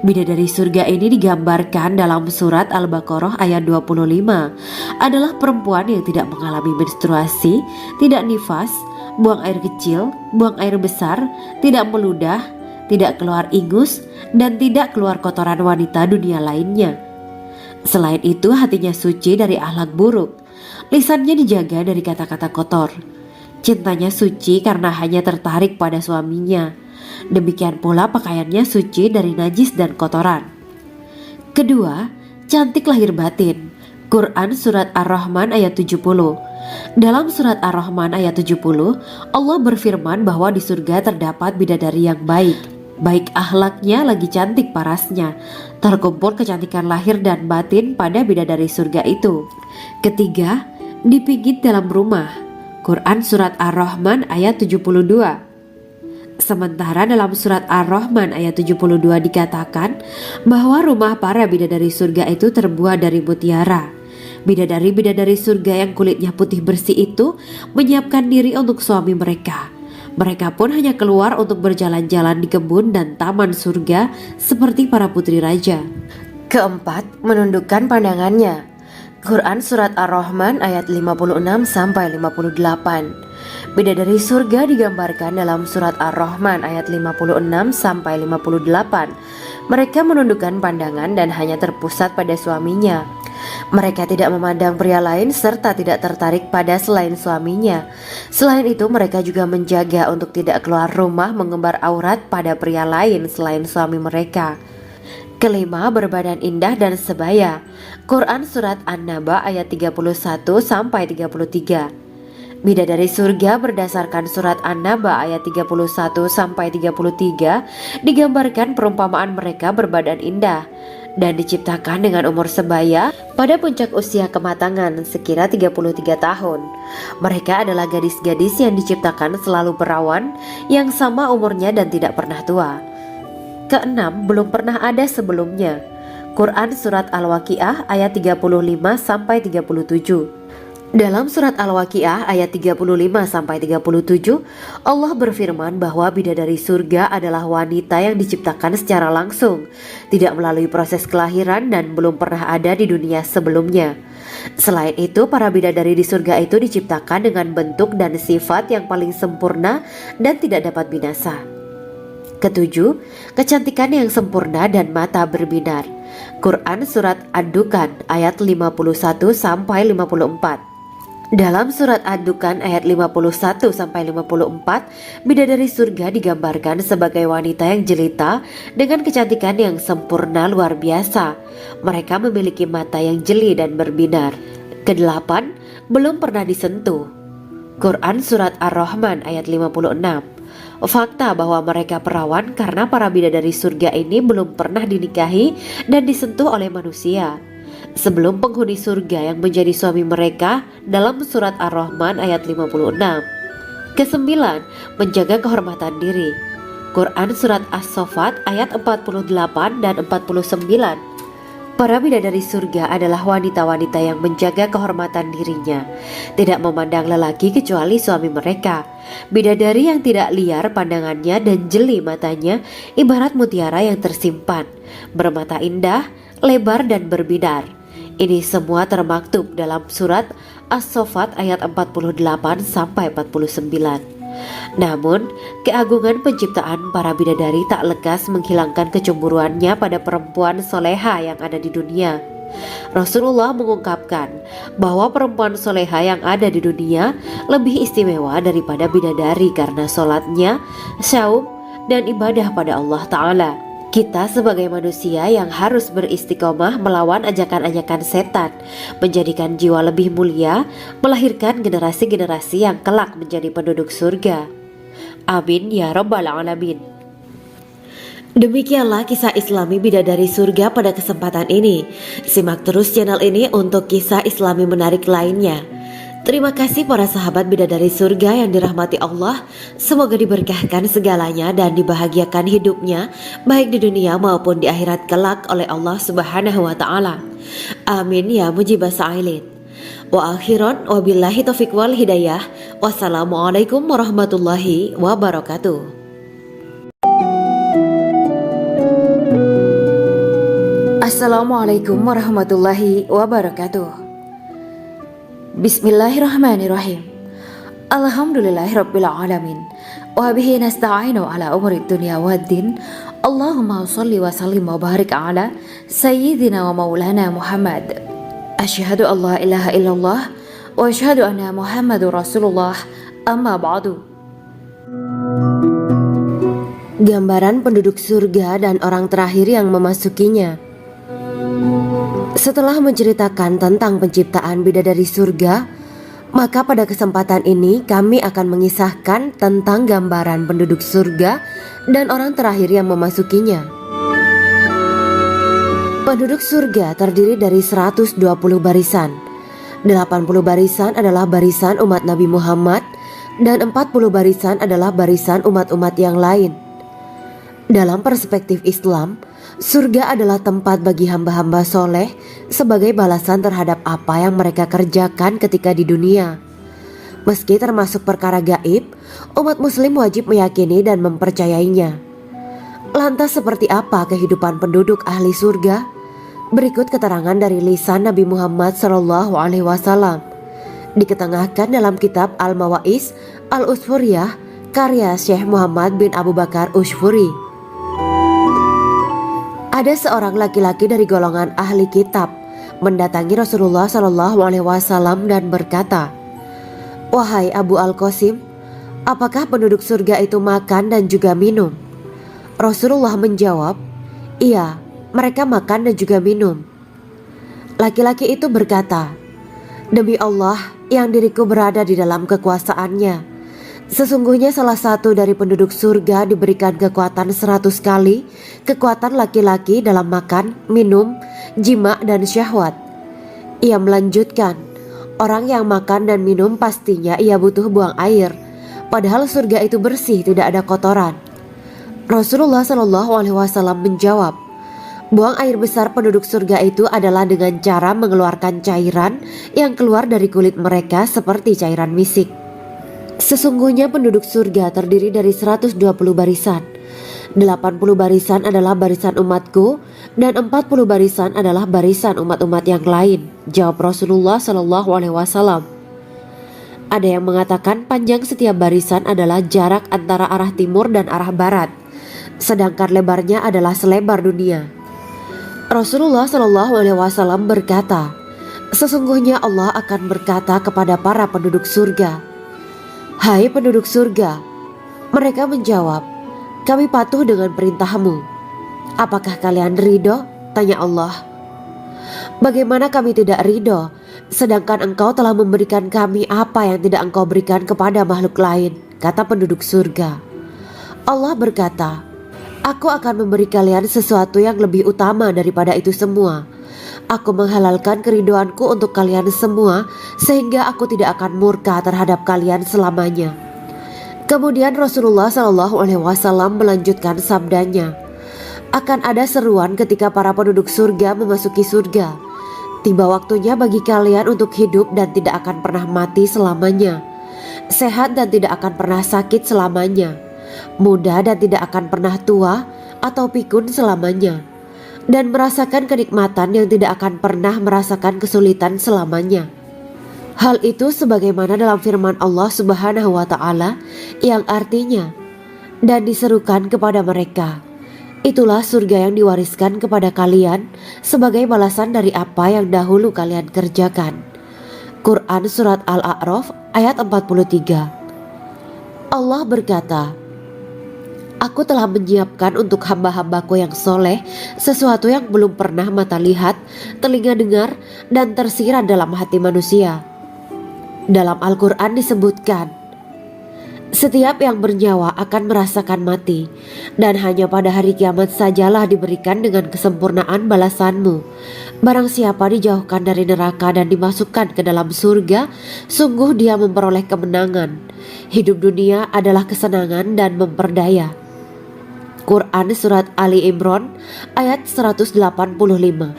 bidadari surga ini digambarkan dalam Surat Al-Baqarah ayat 25 adalah perempuan yang tidak mengalami menstruasi, tidak nifas, buang air kecil, buang air besar, tidak meludah, tidak keluar ingus, dan tidak keluar kotoran wanita dunia lainnya. Selain itu, hatinya suci dari akhlak buruk, lisannya dijaga dari kata-kata kotor. Cintanya suci karena hanya tertarik pada suaminya. Demikian pula pakaiannya suci dari najis dan kotoran. Kedua, cantik lahir batin. Quran Surat Ar-Rahman ayat 70. Dalam Surat Ar-Rahman ayat 70, Allah berfirman bahwa di surga terdapat bidadari yang baik. Baik akhlaknya lagi cantik parasnya. Terkumpul kecantikan lahir dan batin pada bidadari surga itu. Ketiga, dipijit dalam rumah. Quran Surat Ar-Rahman ayat 72. Sementara dalam Surat Ar-Rahman ayat 72 dikatakan bahwa rumah para bidadari surga itu terbuat dari mutiara. Bidadari-bidadari surga yang kulitnya putih bersih itu menyiapkan diri untuk suami mereka. Mereka pun hanya keluar untuk berjalan-jalan di kebun dan taman surga seperti para putri raja. Keempat, menundukkan pandangannya. Quran Surat Ar-Rahman ayat 56-58. Bidadari surga digambarkan dalam Surat Ar-Rahman ayat 56-58. Mereka menundukkan pandangan dan hanya terpusat pada suaminya. Mereka tidak memandang pria lain serta tidak tertarik pada selain suaminya. Selain itu, mereka juga menjaga untuk tidak keluar rumah mengembar aurat pada pria lain selain suami mereka. Kelima, berbadan indah dan sebaya. Quran Surat An-Naba ayat 31-33. Bidadari surga berdasarkan Surat An-Naba ayat 31-33 digambarkan perumpamaan mereka berbadan indah dan diciptakan dengan umur sebaya pada puncak usia kematangan sekira 33 tahun. Mereka adalah gadis-gadis yang diciptakan selalu perawan, yang sama umurnya dan tidak pernah tua. Keenam, belum pernah ada sebelumnya. Quran Surat Al-Waqiah ayat 35-37. Dalam Surat Al-Waqiah ayat 35-37, Allah berfirman bahwa bidadari surga adalah wanita yang diciptakan secara langsung, tidak melalui proses kelahiran dan belum pernah ada di dunia sebelumnya. Selain itu, para bidadari di surga itu diciptakan dengan bentuk dan sifat yang paling sempurna dan tidak dapat binasa. Ketujuh, kecantikan yang sempurna dan mata berbinar. Quran Surat Ad-Dukhan ayat 51-54. Dalam surat Ad-Dukhan ayat 51 sampai 54, bidadari surga digambarkan sebagai wanita yang jelita dengan kecantikan yang sempurna luar biasa. Mereka memiliki mata yang jeli dan berbinar. Kedelapan, belum pernah disentuh. Quran surat Ar-Rahman ayat 56. Fakta bahwa mereka perawan karena para bidadari surga ini belum pernah dinikahi dan disentuh oleh manusia sebelum penghuni surga yang menjadi suami mereka dalam surat Ar-Rahman ayat 56. Kesembilan, menjaga kehormatan diri. Quran surat As-Saffat ayat 48 dan 49. Para bidadari surga adalah wanita-wanita yang menjaga kehormatan dirinya, tidak memandang lelaki kecuali suami mereka. Bidadari yang tidak liar pandangannya dan jeli matanya ibarat mutiara yang tersimpan, bermata indah, lebar dan berbinar. Ini semua termaktub dalam surat As-Saffat ayat 48 sampai 49. Namun, keagungan penciptaan para bidadari tak lekas menghilangkan kecemburuannya pada perempuan soleha yang ada di dunia. Rasulullah mengungkapkan bahwa perempuan soleha yang ada di dunia lebih istimewa daripada bidadari karena sholatnya, syaum, dan ibadah pada Allah Ta'ala. Kita sebagai manusia yang harus beristiqomah melawan ajakan-ajakan setan, menjadikan jiwa lebih mulia, melahirkan generasi-generasi yang kelak menjadi penduduk surga. Amin ya rabbal alamin. Demikianlah kisah Islami bidadari surga pada kesempatan ini. Simak terus channel ini untuk kisah Islami menarik lainnya. Terima kasih para sahabat bidadari surga yang dirahmati Allah. Semoga diberkahkan segalanya dan dibahagiakan hidupnya baik di dunia maupun di akhirat kelak oleh Allah Subhanahu wa taala. Amin ya mujibah sa'ilin. Wa akhiran wabillahi taufiq wal hidayah. Wassalamualaikum warahmatullahi wabarakatuh. Assalamualaikum warahmatullahi wabarakatuh. Bismillahirrahmanirrahim. Alhamdulillahirabbil alamin. Wa bihi nasta'inu ala umuri dunya waddin. Allahumma shalli wa sallim wa barik ala sayyidina wa maulana Muhammad. Asyhadu an la ilaha illallah wa asyhadu anna Muhammadur Rasulullah. Amma ba'du. Gambaran penduduk surga dan orang terakhir yang memasukinya. Setelah menceritakan tentang penciptaan bidadari surga, maka pada kesempatan ini kami akan mengisahkan tentang gambaran penduduk surga dan orang terakhir yang memasukinya. Penduduk surga terdiri dari 120 barisan. 80 barisan adalah barisan umat Nabi Muhammad dan 40 barisan adalah barisan umat-umat yang lain. Dalam perspektif Islam, surga adalah tempat bagi hamba-hamba soleh sebagai balasan terhadap apa yang mereka kerjakan ketika di dunia. Meski termasuk perkara gaib, umat muslim wajib meyakini dan mempercayainya. Lantas seperti apa kehidupan penduduk ahli surga? Berikut keterangan dari lisan Nabi Muhammad SAW, diketengahkan dalam kitab Al-Mawaiz Al-Usfuriyah karya Syekh Muhammad bin Abu Bakar Ushfuri. Ada seorang laki-laki dari golongan ahli kitab mendatangi Rasulullah SAW dan berkata, "Wahai Abu Al-Qasim, apakah penduduk surga itu makan dan juga minum?" Rasulullah menjawab, "Iya, mereka makan dan juga minum." Laki-laki itu berkata, "Demi Allah yang diriku berada di dalam kekuasaannya, sesungguhnya salah satu dari penduduk surga diberikan kekuatan 100 kali kekuatan laki-laki dalam makan, minum, jima dan syahwat." Ia melanjutkan, "Orang yang makan dan minum pastinya ia butuh buang air, padahal surga itu bersih, tidak ada kotoran." Rasulullah SAW menjawab, "Buang air besar penduduk surga itu adalah dengan cara mengeluarkan cairan yang keluar dari kulit mereka seperti cairan misik." Sesungguhnya penduduk surga terdiri dari 120 barisan. 80 barisan adalah barisan umatku dan 40 barisan adalah barisan umat-umat yang lain, jawab Rasulullah SAW. Ada yang mengatakan panjang setiap barisan adalah jarak antara arah timur dan arah barat, sedangkan lebarnya adalah selebar dunia. Rasulullah SAW berkata, Sesungguhnya Allah akan berkata kepada para penduduk surga, "Hai penduduk surga." Mereka menjawab, "Kami patuh dengan perintahmu." "Apakah kalian ridho?" tanya Allah. "Bagaimana kami tidak ridho, sedangkan engkau telah memberikan kami apa yang tidak engkau berikan kepada makhluk lain," kata penduduk surga. Allah berkata, "Aku akan memberi kalian sesuatu yang lebih utama daripada itu semua. Aku menghalalkan keridoanku untuk kalian semua, sehingga aku tidak akan murka terhadap kalian selamanya." Kemudian Rasulullah SAW melanjutkan sabdanya, "Akan ada seruan ketika para penduduk surga memasuki surga. Tiba waktunya bagi kalian untuk hidup dan tidak akan pernah mati selamanya, sehat dan tidak akan pernah sakit selamanya, muda dan tidak akan pernah tua atau pikun selamanya, dan merasakan kenikmatan yang tidak akan pernah merasakan kesulitan selamanya." Hal itu sebagaimana dalam firman Allah Subhanahu wa Ta'ala yang artinya, "Dan diserukan kepada mereka, itulah surga yang diwariskan kepada kalian sebagai balasan dari apa yang dahulu kalian kerjakan." Quran Surat Al-A'raf ayat 43. Allah berkata, "Aku telah menyiapkan untuk hamba-hambaku yang soleh sesuatu yang belum pernah mata lihat, telinga dengar, dan tersirat dalam hati manusia." Dalam Al-Quran disebutkan, "Setiap yang bernyawa akan merasakan mati, dan hanya pada hari kiamat sajalah diberikan dengan kesempurnaan balasanmu. Barang siapa dijauhkan dari neraka dan dimasukkan ke dalam surga, sungguh dia memperoleh kemenangan. Hidup dunia adalah kesenangan dan memperdaya." Quran Surat Ali Imran ayat 185.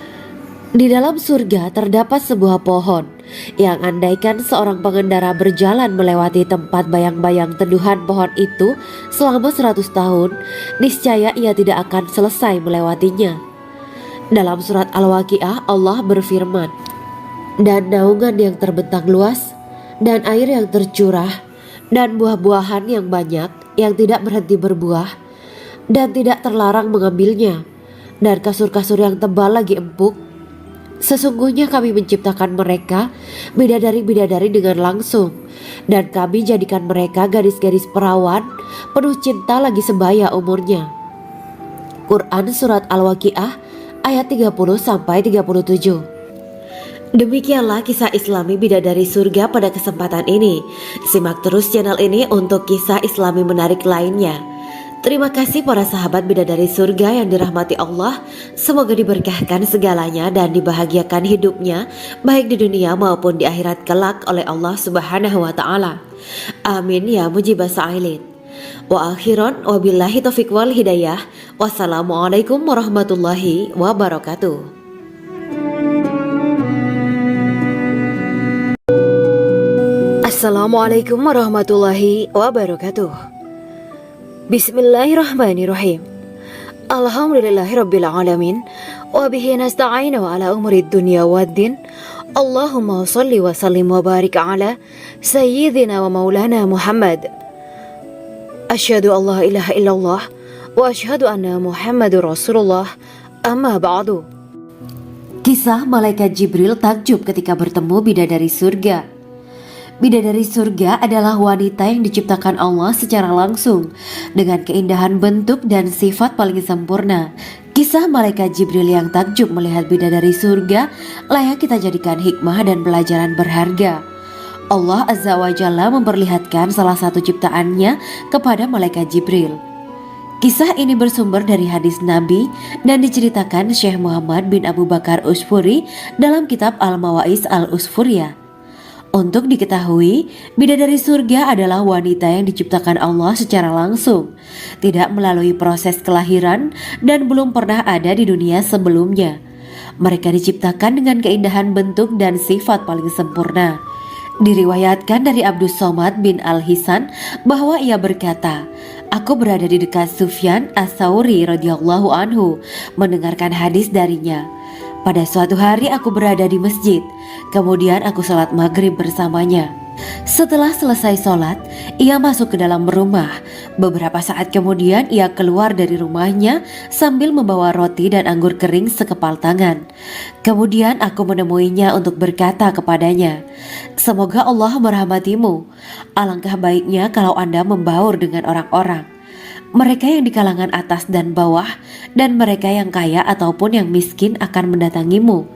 Di dalam surga terdapat sebuah pohon yang andaikan seorang pengendara berjalan melewati tempat bayang-bayang teduhan pohon itu selama 100 tahun, niscaya ia tidak akan selesai melewatinya. Dalam surat Al-Waqiah Allah berfirman, "Dan naungan yang terbentang luas, dan air yang tercurah, dan buah-buahan yang banyak yang tidak berhenti berbuah, dan tidak terlarang mengambilnya, dan kasur-kasur yang tebal lagi empuk. Sesungguhnya kami menciptakan mereka bidadari-bidadari dengan langsung, dan kami jadikan mereka gadis-gadis perawan penuh cinta lagi sebaya umurnya." Quran Surat Al-Waqiah ayat 30-37. Demikianlah kisah Islami bidadari surga pada kesempatan ini. Simak terus channel ini untuk kisah Islami menarik lainnya. Terima kasih para sahabat bidadari surga yang dirahmati Allah. Semoga diberkahkan segalanya dan dibahagiakan hidupnya, baik di dunia maupun di akhirat kelak oleh Allah Subhanahu wa Ta'ala. Amin ya mujibah sa'ilin. Wa akhiran wabillahi taufiq wal hidayah. Wassalamualaikum warahmatullahi wabarakatuh. Assalamualaikum warahmatullahi wabarakatuh. Bismillahirrahmanirrahim. Alhamdulillahirabbil alamin wa bihi nasta'inu ala umurid dunya waddin. Allahumma shalli wa sallim wa barik ala sayyidina wa maulana Muhammad. Asyhadu an la ilaha illallah wa asyhadu anna Muhammadur Rasulullah. Amma ba'du. Kisah malaikat Jibril takjub ketika bertemu bidadari surga. Bidadari surga adalah wanita yang diciptakan Allah secara langsung dengan keindahan bentuk dan sifat paling sempurna. Kisah malaikat Jibril yang takjub melihat bidadari surga layak kita jadikan hikmah dan pelajaran berharga. Allah Azza wa Jalla memperlihatkan salah satu ciptaannya kepada malaikat Jibril. Kisah ini bersumber dari hadis Nabi dan diceritakan Syekh Muhammad bin Abu Bakar Usfuri dalam kitab Al-Mawaiz Al-Usfuriyah. Untuk diketahui, bidadari surga adalah wanita yang diciptakan Allah secara langsung, tidak melalui proses kelahiran dan belum pernah ada di dunia sebelumnya. Mereka diciptakan dengan keindahan bentuk dan sifat paling sempurna. Diriwayatkan dari Abdus Somad bin Al-Hisan bahwa ia berkata, "Aku berada di dekat Sufyan As-Sauri radhiyallahu anhu mendengarkan hadis darinya. Pada suatu hari aku berada di masjid, kemudian aku sholat maghrib bersamanya. Setelah selesai sholat, ia masuk ke dalam rumah. Beberapa saat kemudian ia keluar dari rumahnya sambil membawa roti dan anggur kering sekepal tangan. Kemudian aku menemuinya untuk berkata kepadanya, "Semoga Allah merahmatimu. Alangkah baiknya kalau Anda membaur dengan orang-orang. Mereka yang di kalangan atas dan bawah, dan mereka yang kaya ataupun yang miskin akan mendatangimu.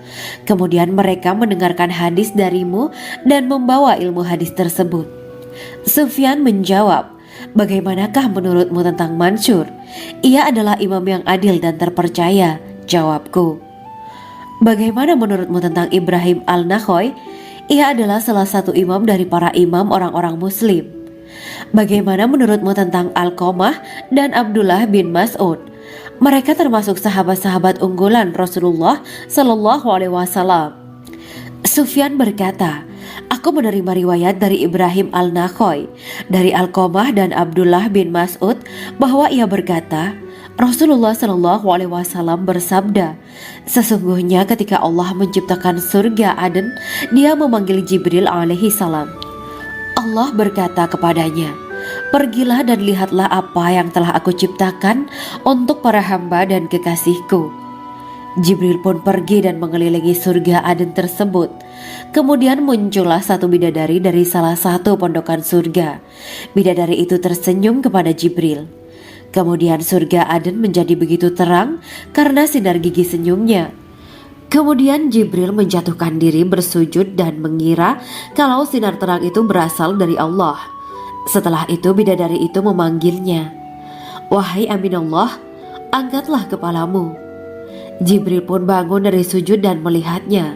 Kemudian mereka mendengarkan hadis darimu dan membawa ilmu hadis tersebut." Sufyan menjawab, "Bagaimanakah menurutmu tentang Mansur? Ia adalah imam yang adil dan terpercaya." Jawabku, "Bagaimana menurutmu tentang Ibrahim al-Nakhoy? Ia adalah salah satu imam dari para imam orang-orang muslim." "Bagaimana menurutmu tentang Alqamah dan Abdullah bin Mas'ud? Mereka termasuk sahabat-sahabat unggulan Rasulullah Shallallahu Alaihi Wasallam." Sufyan berkata, "Aku menerima riwayat dari Ibrahim al-Nakhoy, dari Alqamah dan Abdullah bin Mas'ud bahwa ia berkata, Rasulullah Shallallahu Alaihi Wasallam bersabda, sesungguhnya ketika Allah menciptakan surga Aden, Dia memanggil Jibril alaihi salam. Allah berkata kepadanya, pergilah dan lihatlah apa yang telah aku ciptakan untuk para hamba dan kekasihku. Jibril pun pergi dan mengelilingi surga Aden tersebut. Kemudian muncullah satu bidadari dari salah satu pondokan surga. Bidadari itu tersenyum kepada Jibril. Kemudian surga Aden menjadi begitu terang karena sinar gigi senyumnya. Kemudian Jibril menjatuhkan diri bersujud dan mengira kalau sinar terang itu berasal dari Allah. Setelah itu bidadari itu memanggilnya, "Wahai Aminullah, angkatlah kepalamu." Jibril pun bangun dari sujud dan melihatnya.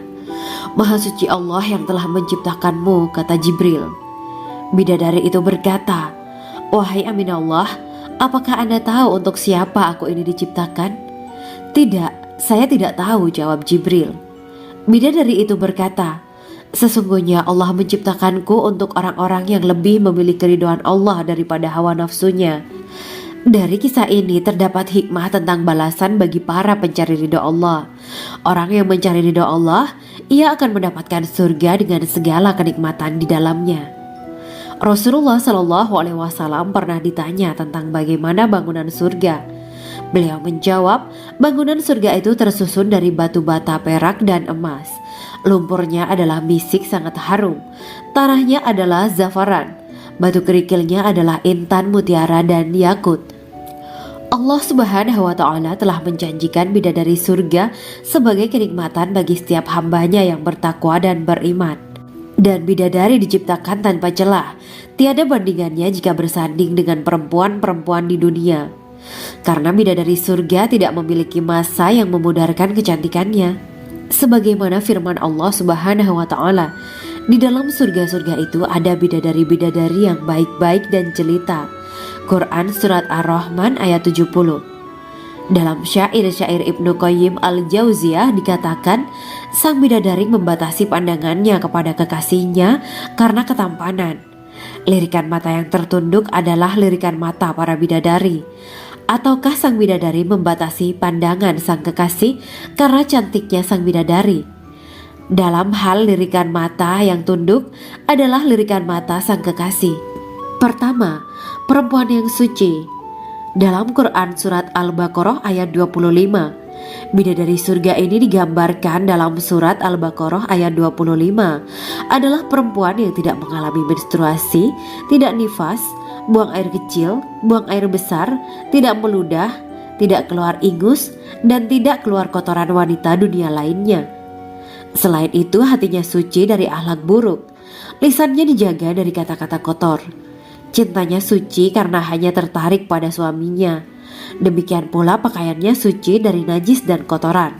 "Maha suci Allah yang telah menciptakanmu," kata Jibril. Bidadari itu berkata, "Wahai Aminullah, apakah Anda tahu untuk siapa aku ini diciptakan?" "Tidak, saya tidak tahu," jawab Jibril. Bidadari itu berkata, "Sesungguhnya Allah menciptakanku untuk orang-orang yang lebih memilih keridhaan Allah daripada hawa nafsunya." Dari kisah ini terdapat hikmah tentang balasan bagi para pencari ridho Allah. Orang yang mencari ridho Allah, ia akan mendapatkan surga dengan segala kenikmatan di dalamnya. Rasulullah Shallallahu Alaihi Wasallam pernah ditanya tentang bagaimana bangunan surga. Beliau menjawab, bangunan surga itu tersusun dari batu bata, perak, dan emas. Lumpurnya adalah misik sangat harum. Tanahnya adalah zafaran. Batu kerikilnya adalah intan, mutiara, dan yakut. Allah Subhanahu wa Ta'ala telah menjanjikan bidadari surga sebagai kenikmatan bagi setiap hambanya yang bertakwa dan beriman. Dan bidadari diciptakan tanpa celah, tiada bandingannya jika bersanding dengan perempuan-perempuan di dunia. Karena bidadari surga tidak memiliki masa yang memudarkan kecantikannya. Sebagaimana firman Allah Subhanahu wa Ta'ala, di dalam surga-surga itu ada bidadari-bidadari yang baik-baik dan jelita. Quran Surat Ar-Rahman ayat 70. Dalam syair-syair Ibnu Qayyim Al-Jauziyah dikatakan, sang bidadari membatasi pandangannya kepada kekasihnya karena ketampanan. Lirikan mata yang tertunduk adalah lirikan mata para bidadari. Ataukah sang bidadari membatasi pandangan sang kekasih karena cantiknya sang bidadari? Dalam hal lirikan mata yang tunduk adalah lirikan mata sang kekasih. Pertama, perempuan yang suci. Dalam Quran Surat Al-Baqarah ayat 25, bidadari surga ini digambarkan dalam Surat Al-Baqarah ayat 25 adalah perempuan yang tidak mengalami menstruasi, tidak nifas, buang air kecil, buang air besar, tidak meludah, tidak keluar ingus, dan tidak keluar kotoran wanita dunia lainnya. Selain itu hatinya suci dari akhlak buruk, lisannya dijaga dari kata-kata kotor. Cintanya suci karena hanya tertarik pada suaminya. Demikian pula pakaiannya suci dari najis dan kotoran.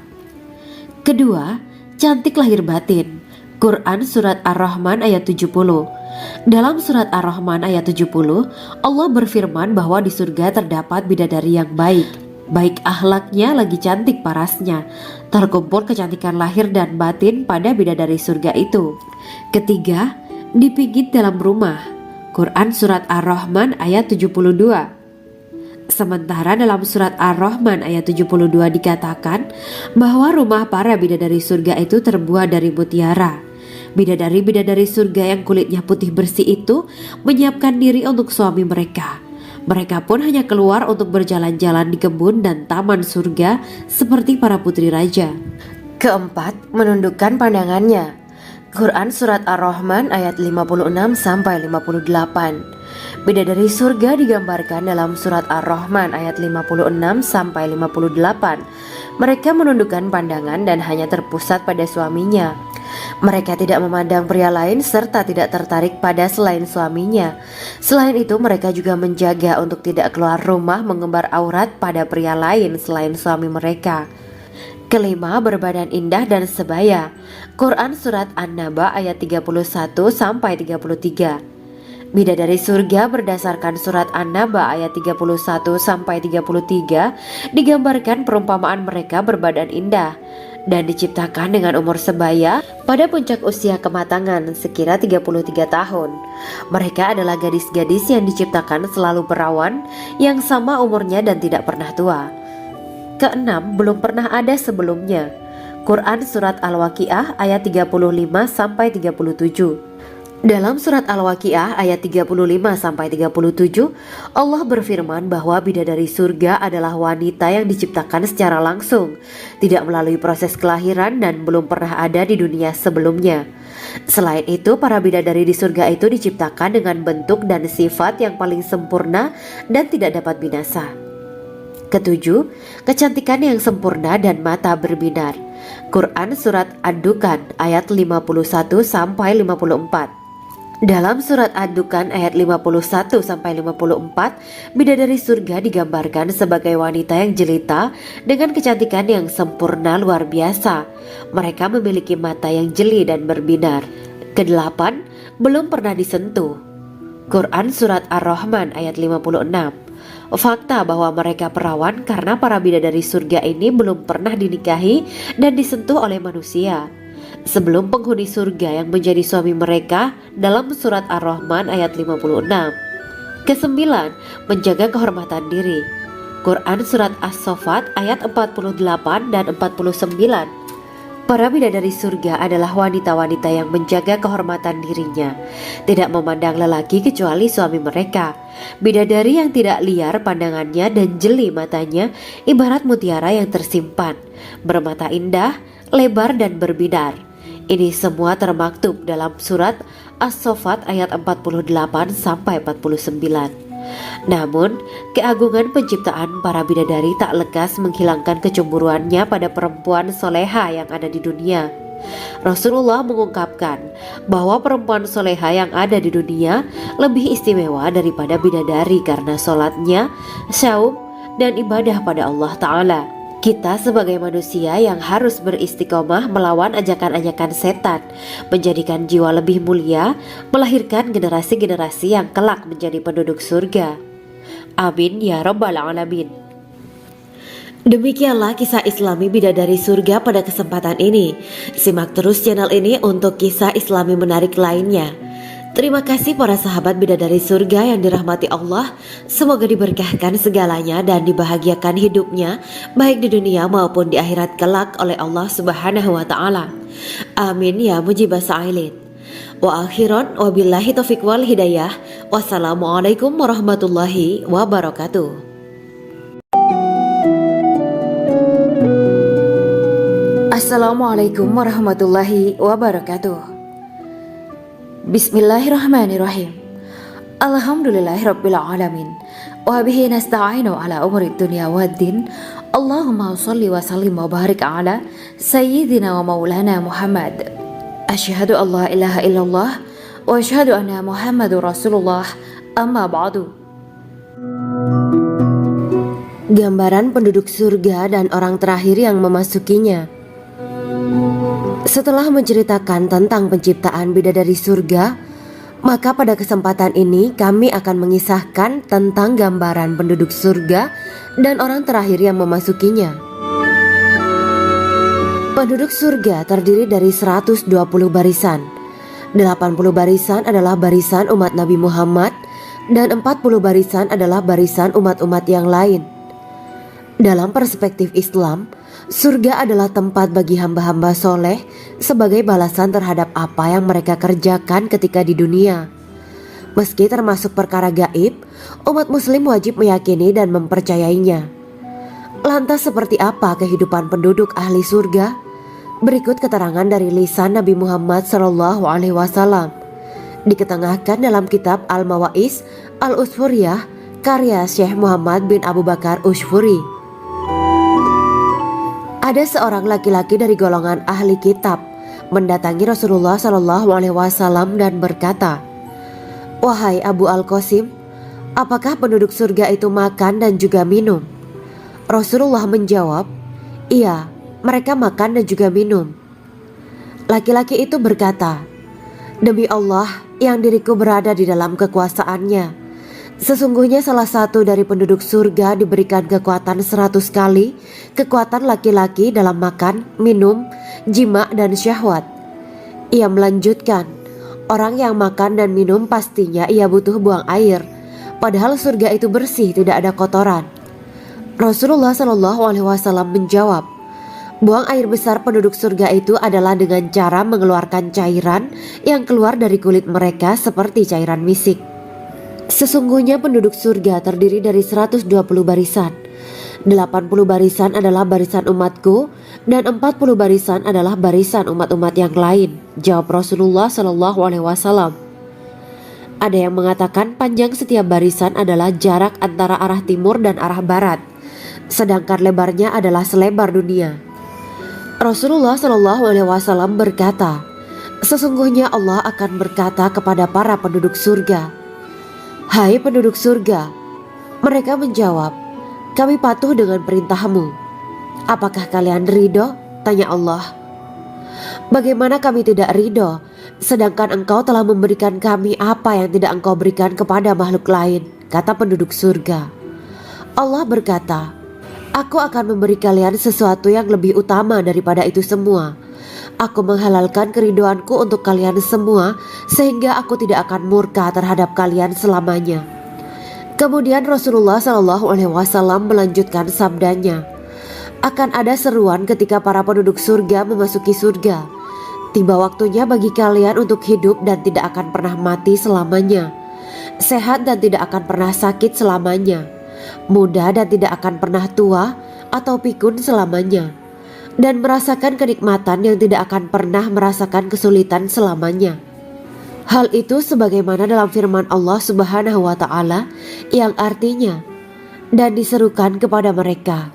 Kedua, cantik lahir batin. Quran Surat Ar-Rahman ayat 70. Dalam Surat Ar-Rahman ayat 70, Allah berfirman bahwa di surga terdapat bidadari yang baik. Baik akhlaknya lagi cantik parasnya. Terkumpul kecantikan lahir dan batin pada bidadari surga itu. Ketiga, dipijit dalam rumah. Quran Surat Ar-Rahman ayat 72. Sementara dalam Surat Ar-Rahman ayat 72 dikatakan bahwa rumah para bidadari surga itu terbuat dari mutiara. Bidadari-bidadari surga yang kulitnya putih bersih itu menyiapkan diri untuk suami mereka. Mereka pun hanya keluar untuk berjalan-jalan di kebun dan taman surga seperti para putri raja. Keempat, menundukkan pandangannya. Quran Surat Ar-Rahman ayat 56-58. Bidadari surga digambarkan dalam Surat Ar-Rahman ayat 56-58. Mereka menundukkan pandangan dan hanya terpusat pada suaminya. Mereka tidak memandang pria lain serta tidak tertarik pada selain suaminya. Selain itu, mereka juga menjaga untuk tidak keluar rumah mengembar aurat pada pria lain selain suami mereka. Kelima, berbadan indah dan sebaya. Quran Surat An-Naba ayat 31-33. Bidadari surga berdasarkan Surat An-Naba ayat 31-33 digambarkan perumpamaan mereka berbadan indah dan diciptakan dengan umur sebaya pada puncak usia kematangan sekira 33 tahun. Mereka adalah gadis-gadis yang diciptakan selalu perawan yang sama umurnya dan tidak pernah tua. Keenam, belum pernah ada sebelumnya. Quran Surat Al-Waqiah ayat 35-37. Dalam Surat Al-Waqiah ayat 35-37, Allah berfirman bahwa bidadari surga adalah wanita yang diciptakan secara langsung, tidak melalui proses kelahiran dan belum pernah ada di dunia sebelumnya. Selain itu, para bidadari di surga itu diciptakan dengan bentuk dan sifat yang paling sempurna dan tidak dapat binasa. Ketujuh, kecantikan yang sempurna dan mata berbinar. Quran Surat Ad-Dukan ayat 51-54. Dalam Surat Ad-Dukan ayat 51-54, bidadari surga digambarkan sebagai wanita yang jelita dengan kecantikan yang sempurna luar biasa. Mereka memiliki mata yang jeli dan berbinar. Kedelapan, belum pernah disentuh. Quran Surat Ar-Rahman ayat 56. Fakta bahwa mereka perawan karena para bidadari surga ini belum pernah dinikahi dan disentuh oleh manusia sebelum penghuni surga yang menjadi suami mereka dalam Surat Ar-Rahman ayat 56. Kesembilan, menjaga kehormatan diri. Quran Surat As-Saffat ayat 48 dan 49. Para bidadari surga adalah wanita-wanita yang menjaga kehormatan dirinya, tidak memandang lelaki kecuali suami mereka. Bidadari yang tidak liar pandangannya dan jeli matanya ibarat mutiara yang tersimpan, bermata indah, lebar dan berbinar. Ini semua termaktub dalam Surat As-Saffat ayat 48-49. Namun, keagungan penciptaan para bidadari tak lekas menghilangkan kecemburuannya pada perempuan soleha yang ada di dunia. Rasulullah mengungkapkan bahwa perempuan soleha yang ada di dunia lebih istimewa daripada bidadari karena sholatnya, syaum, dan ibadah pada Allah Ta'ala. Kita sebagai manusia yang harus beristiqomah melawan ajakan-ajakan setan, menjadikan jiwa lebih mulia, melahirkan generasi-generasi yang kelak menjadi penduduk surga. Amin ya rabbal alamin. Demikianlah kisah Islami bidadari surga pada kesempatan ini. Simak terus channel ini untuk kisah Islami menarik lainnya. Terima kasih para sahabat bidadari surga yang dirahmati Allah. Semoga diberkahkan segalanya dan dibahagiakan hidupnya baik di dunia maupun di akhirat kelak oleh Allah Subhanahu wa taala. Amin ya mujibah sa'ilin. Wa akhiran wabillahi taufiq wal hidayah. Wassalamualaikum warahmatullahi wabarakatuh. Assalamualaikum warahmatullahi wabarakatuh. Bismillahirrahmanirrahim. Alhamdulillahirabbil alamin. Wa bihi nasta'inu ala umuri dunya waddin. Allahumma shalli wa sallim wa barik ala sayyidina wa maulana Muhammad. Asyhadu an la ilaha illallah wa asyhadu anna Muhammadur Rasulullah. Amma ba'du. Gambaran penduduk surga dan orang terakhir yang memasukinya. Setelah menceritakan tentang penciptaan bidadari surga, maka pada kesempatan ini kami akan mengisahkan tentang gambaran penduduk surga dan orang terakhir yang memasukinya. Penduduk surga terdiri dari 120 barisan. 80 barisan adalah barisan umat Nabi Muhammad dan 40 barisan adalah barisan umat-umat yang lain. Dalam perspektif Islam, Surga adalah tempat bagi hamba-hamba soleh sebagai balasan terhadap apa yang mereka kerjakan ketika di dunia. Meski termasuk perkara gaib, umat muslim wajib meyakini dan mempercayainya. Lantas seperti apa kehidupan penduduk ahli surga? Berikut keterangan dari lisan Nabi Muhammad SAW, diketengahkan dalam kitab Al-Mawaiz Al-Usfuriyah karya Syekh Muhammad bin Abu Bakar Ushfuri. Ada seorang laki-laki dari golongan ahli kitab mendatangi Rasulullah SAW dan berkata, "Wahai Abu Al-Qasim, apakah penduduk surga itu makan dan juga minum?" Rasulullah menjawab, "Iya, mereka makan dan juga minum." Laki-laki itu berkata, "Demi Allah yang diriku berada di dalam kekuasaannya, sesungguhnya salah satu dari penduduk surga diberikan kekuatan 100 kali kekuatan laki-laki dalam makan, minum, jima, dan syahwat." Ia melanjutkan, "Orang yang makan dan minum pastinya ia butuh buang air, padahal surga itu bersih, tidak ada kotoran." Rasulullah SAW menjawab, "Buang air besar penduduk surga itu adalah dengan cara mengeluarkan cairan yang keluar dari kulit mereka seperti cairan misik. Sesungguhnya penduduk surga terdiri dari 120 barisan. 80 barisan adalah barisan umatku dan 40 barisan adalah barisan umat-umat yang lain," jawab Rasulullah SAW. Ada yang mengatakan panjang setiap barisan adalah jarak antara arah timur dan arah barat, sedangkan lebarnya adalah selebar dunia. Rasulullah SAW berkata, "Sesungguhnya Allah akan berkata kepada para penduduk surga, 'Hai penduduk surga,' mereka menjawab, 'Kami patuh dengan perintahmu.' 'Apakah kalian ridho?' tanya Allah. 'Bagaimana kami tidak ridho, sedangkan engkau telah memberikan kami apa yang tidak engkau berikan kepada makhluk lain,' kata penduduk surga. Allah berkata, 'Aku akan memberi kalian sesuatu yang lebih utama daripada itu semua. Aku menghalalkan keridoanku untuk kalian semua sehingga aku tidak akan murka terhadap kalian selamanya.'" Kemudian Rasulullah SAW melanjutkan sabdanya, "Akan ada seruan ketika para penduduk surga memasuki surga. Tiba waktunya bagi kalian untuk hidup dan tidak akan pernah mati selamanya, sehat dan tidak akan pernah sakit selamanya, muda dan tidak akan pernah tua atau pikun selamanya, dan merasakan kenikmatan yang tidak akan pernah merasakan kesulitan selamanya." Hal itu sebagaimana dalam firman Allah Subhanahu wa Ta'ala yang artinya, "Dan diserukan kepada mereka,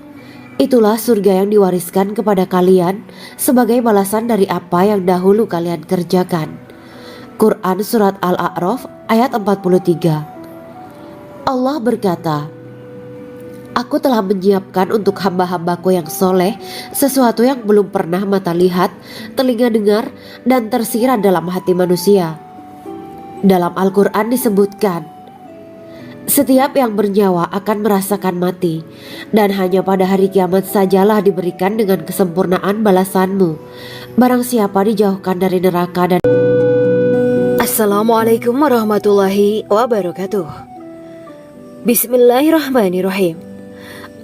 itulah surga yang diwariskan kepada kalian sebagai balasan dari apa yang dahulu kalian kerjakan." Quran Surat Al-A'raf ayat 43. Allah berkata, "Aku telah menyiapkan untuk hamba-hambaku yang soleh sesuatu yang belum pernah mata lihat, telinga dengar, dan tersirat dalam hati manusia." Dalam Al-Quran disebutkan, "Setiap yang bernyawa akan merasakan mati, dan hanya pada hari kiamat sajalah diberikan dengan kesempurnaan balasanmu. Barang siapa dijauhkan dari neraka dan..." Assalamualaikum warahmatullahi wabarakatuh. Bismillahirrahmanirrahim.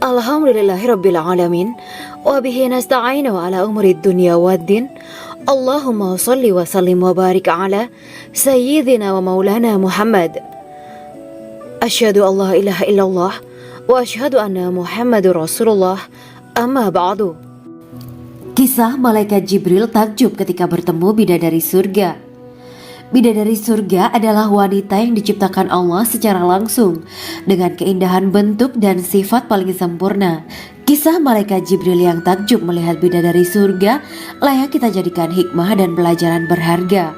Alhamdulillahirabbil alamin wa bihi nasta'inu ala umuri dunya waddin. Allahumma shalli wa sallim wa barik ala sayyidina wa maulana Muhammad. Asyhadu an la ilaha illallah wa asyhadu anna Muhammadur Rasulullah. Amma ba'du. Kisah malaikat Jibril takjub ketika bertemu bidadari surga. Bidadari surga adalah wanita yang diciptakan Allah secara langsung dengan keindahan bentuk dan sifat paling sempurna. Kisah malaikat Jibril yang takjub melihat bidadari surga layak kita jadikan hikmah dan pelajaran berharga.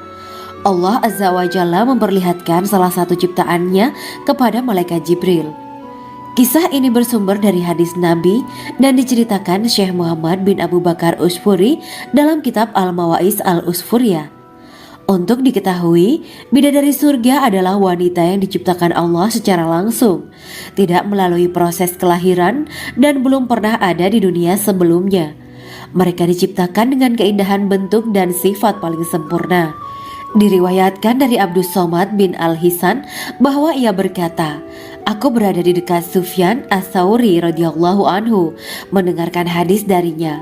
Allah Azza wa Jalla memperlihatkan salah satu ciptaannya kepada malaikat Jibril. Kisah ini bersumber dari hadis Nabi dan diceritakan Syekh Muhammad bin Abu Bakar Ushfuri dalam kitab Al-Mawaiz Al-Usfuriyah. Untuk diketahui, bidadari surga adalah wanita yang diciptakan Allah secara langsung, tidak melalui proses kelahiran dan belum pernah ada di dunia sebelumnya. Mereka diciptakan dengan keindahan bentuk dan sifat paling sempurna. Diriwayatkan dari Abdus Somad bin Al-Hisan bahwa ia berkata, Aku berada di dekat Sufyan Ats-Tsauri radhiyallahu anhu mendengarkan hadis darinya.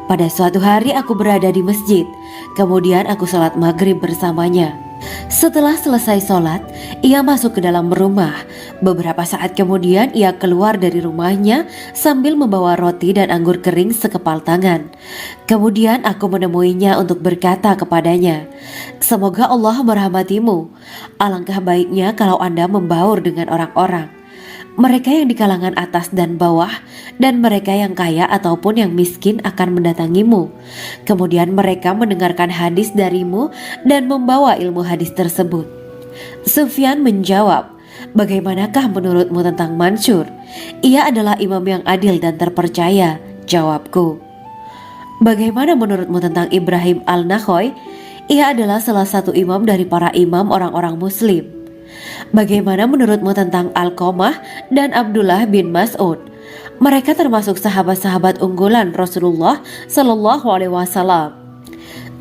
Pada suatu hari aku berada di masjid, kemudian aku sholat maghrib bersamanya. Setelah selesai sholat, ia masuk ke dalam rumah. Beberapa saat kemudian ia keluar dari rumahnya sambil membawa roti dan anggur kering sekepal tangan. Kemudian aku menemuinya untuk berkata kepadanya, "Semoga Allah merahmatimu. Alangkah baiknya kalau Anda membaur dengan orang-orang. Mereka yang di kalangan atas dan bawah, dan mereka yang kaya ataupun yang miskin akan mendatangimu. Kemudian mereka mendengarkan hadis darimu dan membawa ilmu hadis tersebut." Sufyan menjawab, "Bagaimanakah menurutmu tentang Mansur? Ia adalah imam yang adil dan terpercaya." Jawabku, "Bagaimana menurutmu tentang Ibrahim Al-Nakhoy? Ia adalah salah satu imam dari para imam orang-orang muslim." "Bagaimana menurutmu tentang Alqamah dan Abdullah bin Mas'ud? Mereka termasuk sahabat-sahabat unggulan Rasulullah Shallallahu Alaihi Wasallam."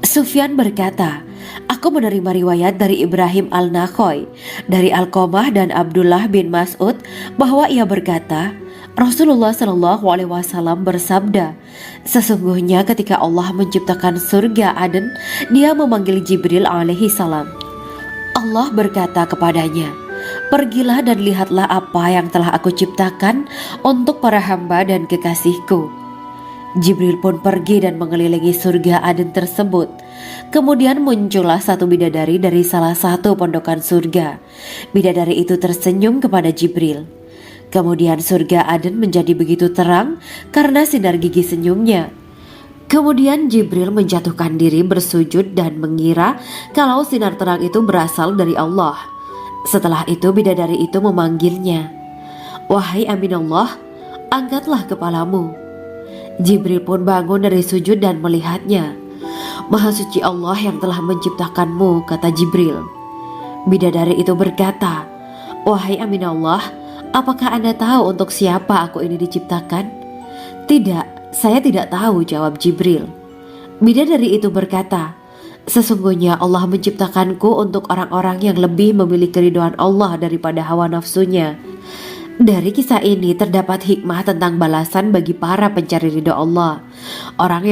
Sufyan berkata, "Aku menerima riwayat dari Ibrahim Al-Nakhoy, dari Alqamah dan Abdullah bin Mas'ud bahwa ia berkata, Rasulullah Shallallahu Alaihi Wasallam bersabda, sesungguhnya ketika Allah menciptakan surga Aden, Dia memanggil Jibril alaihi salam. Allah berkata kepadanya, pergilah dan lihatlah apa yang telah aku ciptakan untuk para hamba dan kekasihku. Jibril pun pergi dan mengelilingi surga Aden tersebut. Kemudian muncullah satu bidadari dari salah satu pondokan surga. Bidadari itu tersenyum kepada Jibril. Kemudian surga Aden menjadi begitu terang karena sinar gigi senyumnya. Kemudian Jibril menjatuhkan diri bersujud dan mengira kalau sinar terang itu berasal dari Allah. Setelah itu bidadari itu memanggilnya, "Wahai Aminullah, angkatlah kepalamu." Jibril pun bangun dari sujud dan melihatnya. "Maha suci Allah yang telah menciptakanmu," kata Jibril. Bidadari itu berkata, "Wahai Aminullah, apakah Anda tahu untuk siapa aku ini diciptakan?" "Tidak, saya tidak tahu," jawab Jibril. Bidadari itu berkata, "Sesungguhnya Allah menciptakanku untuk orang-orang yang lebih memilih keridhaan Allah daripada hawa nafsunya." Dari kisah ini terdapat hikmah tentang balasan bagi para pencari ridho Allah. Orang yang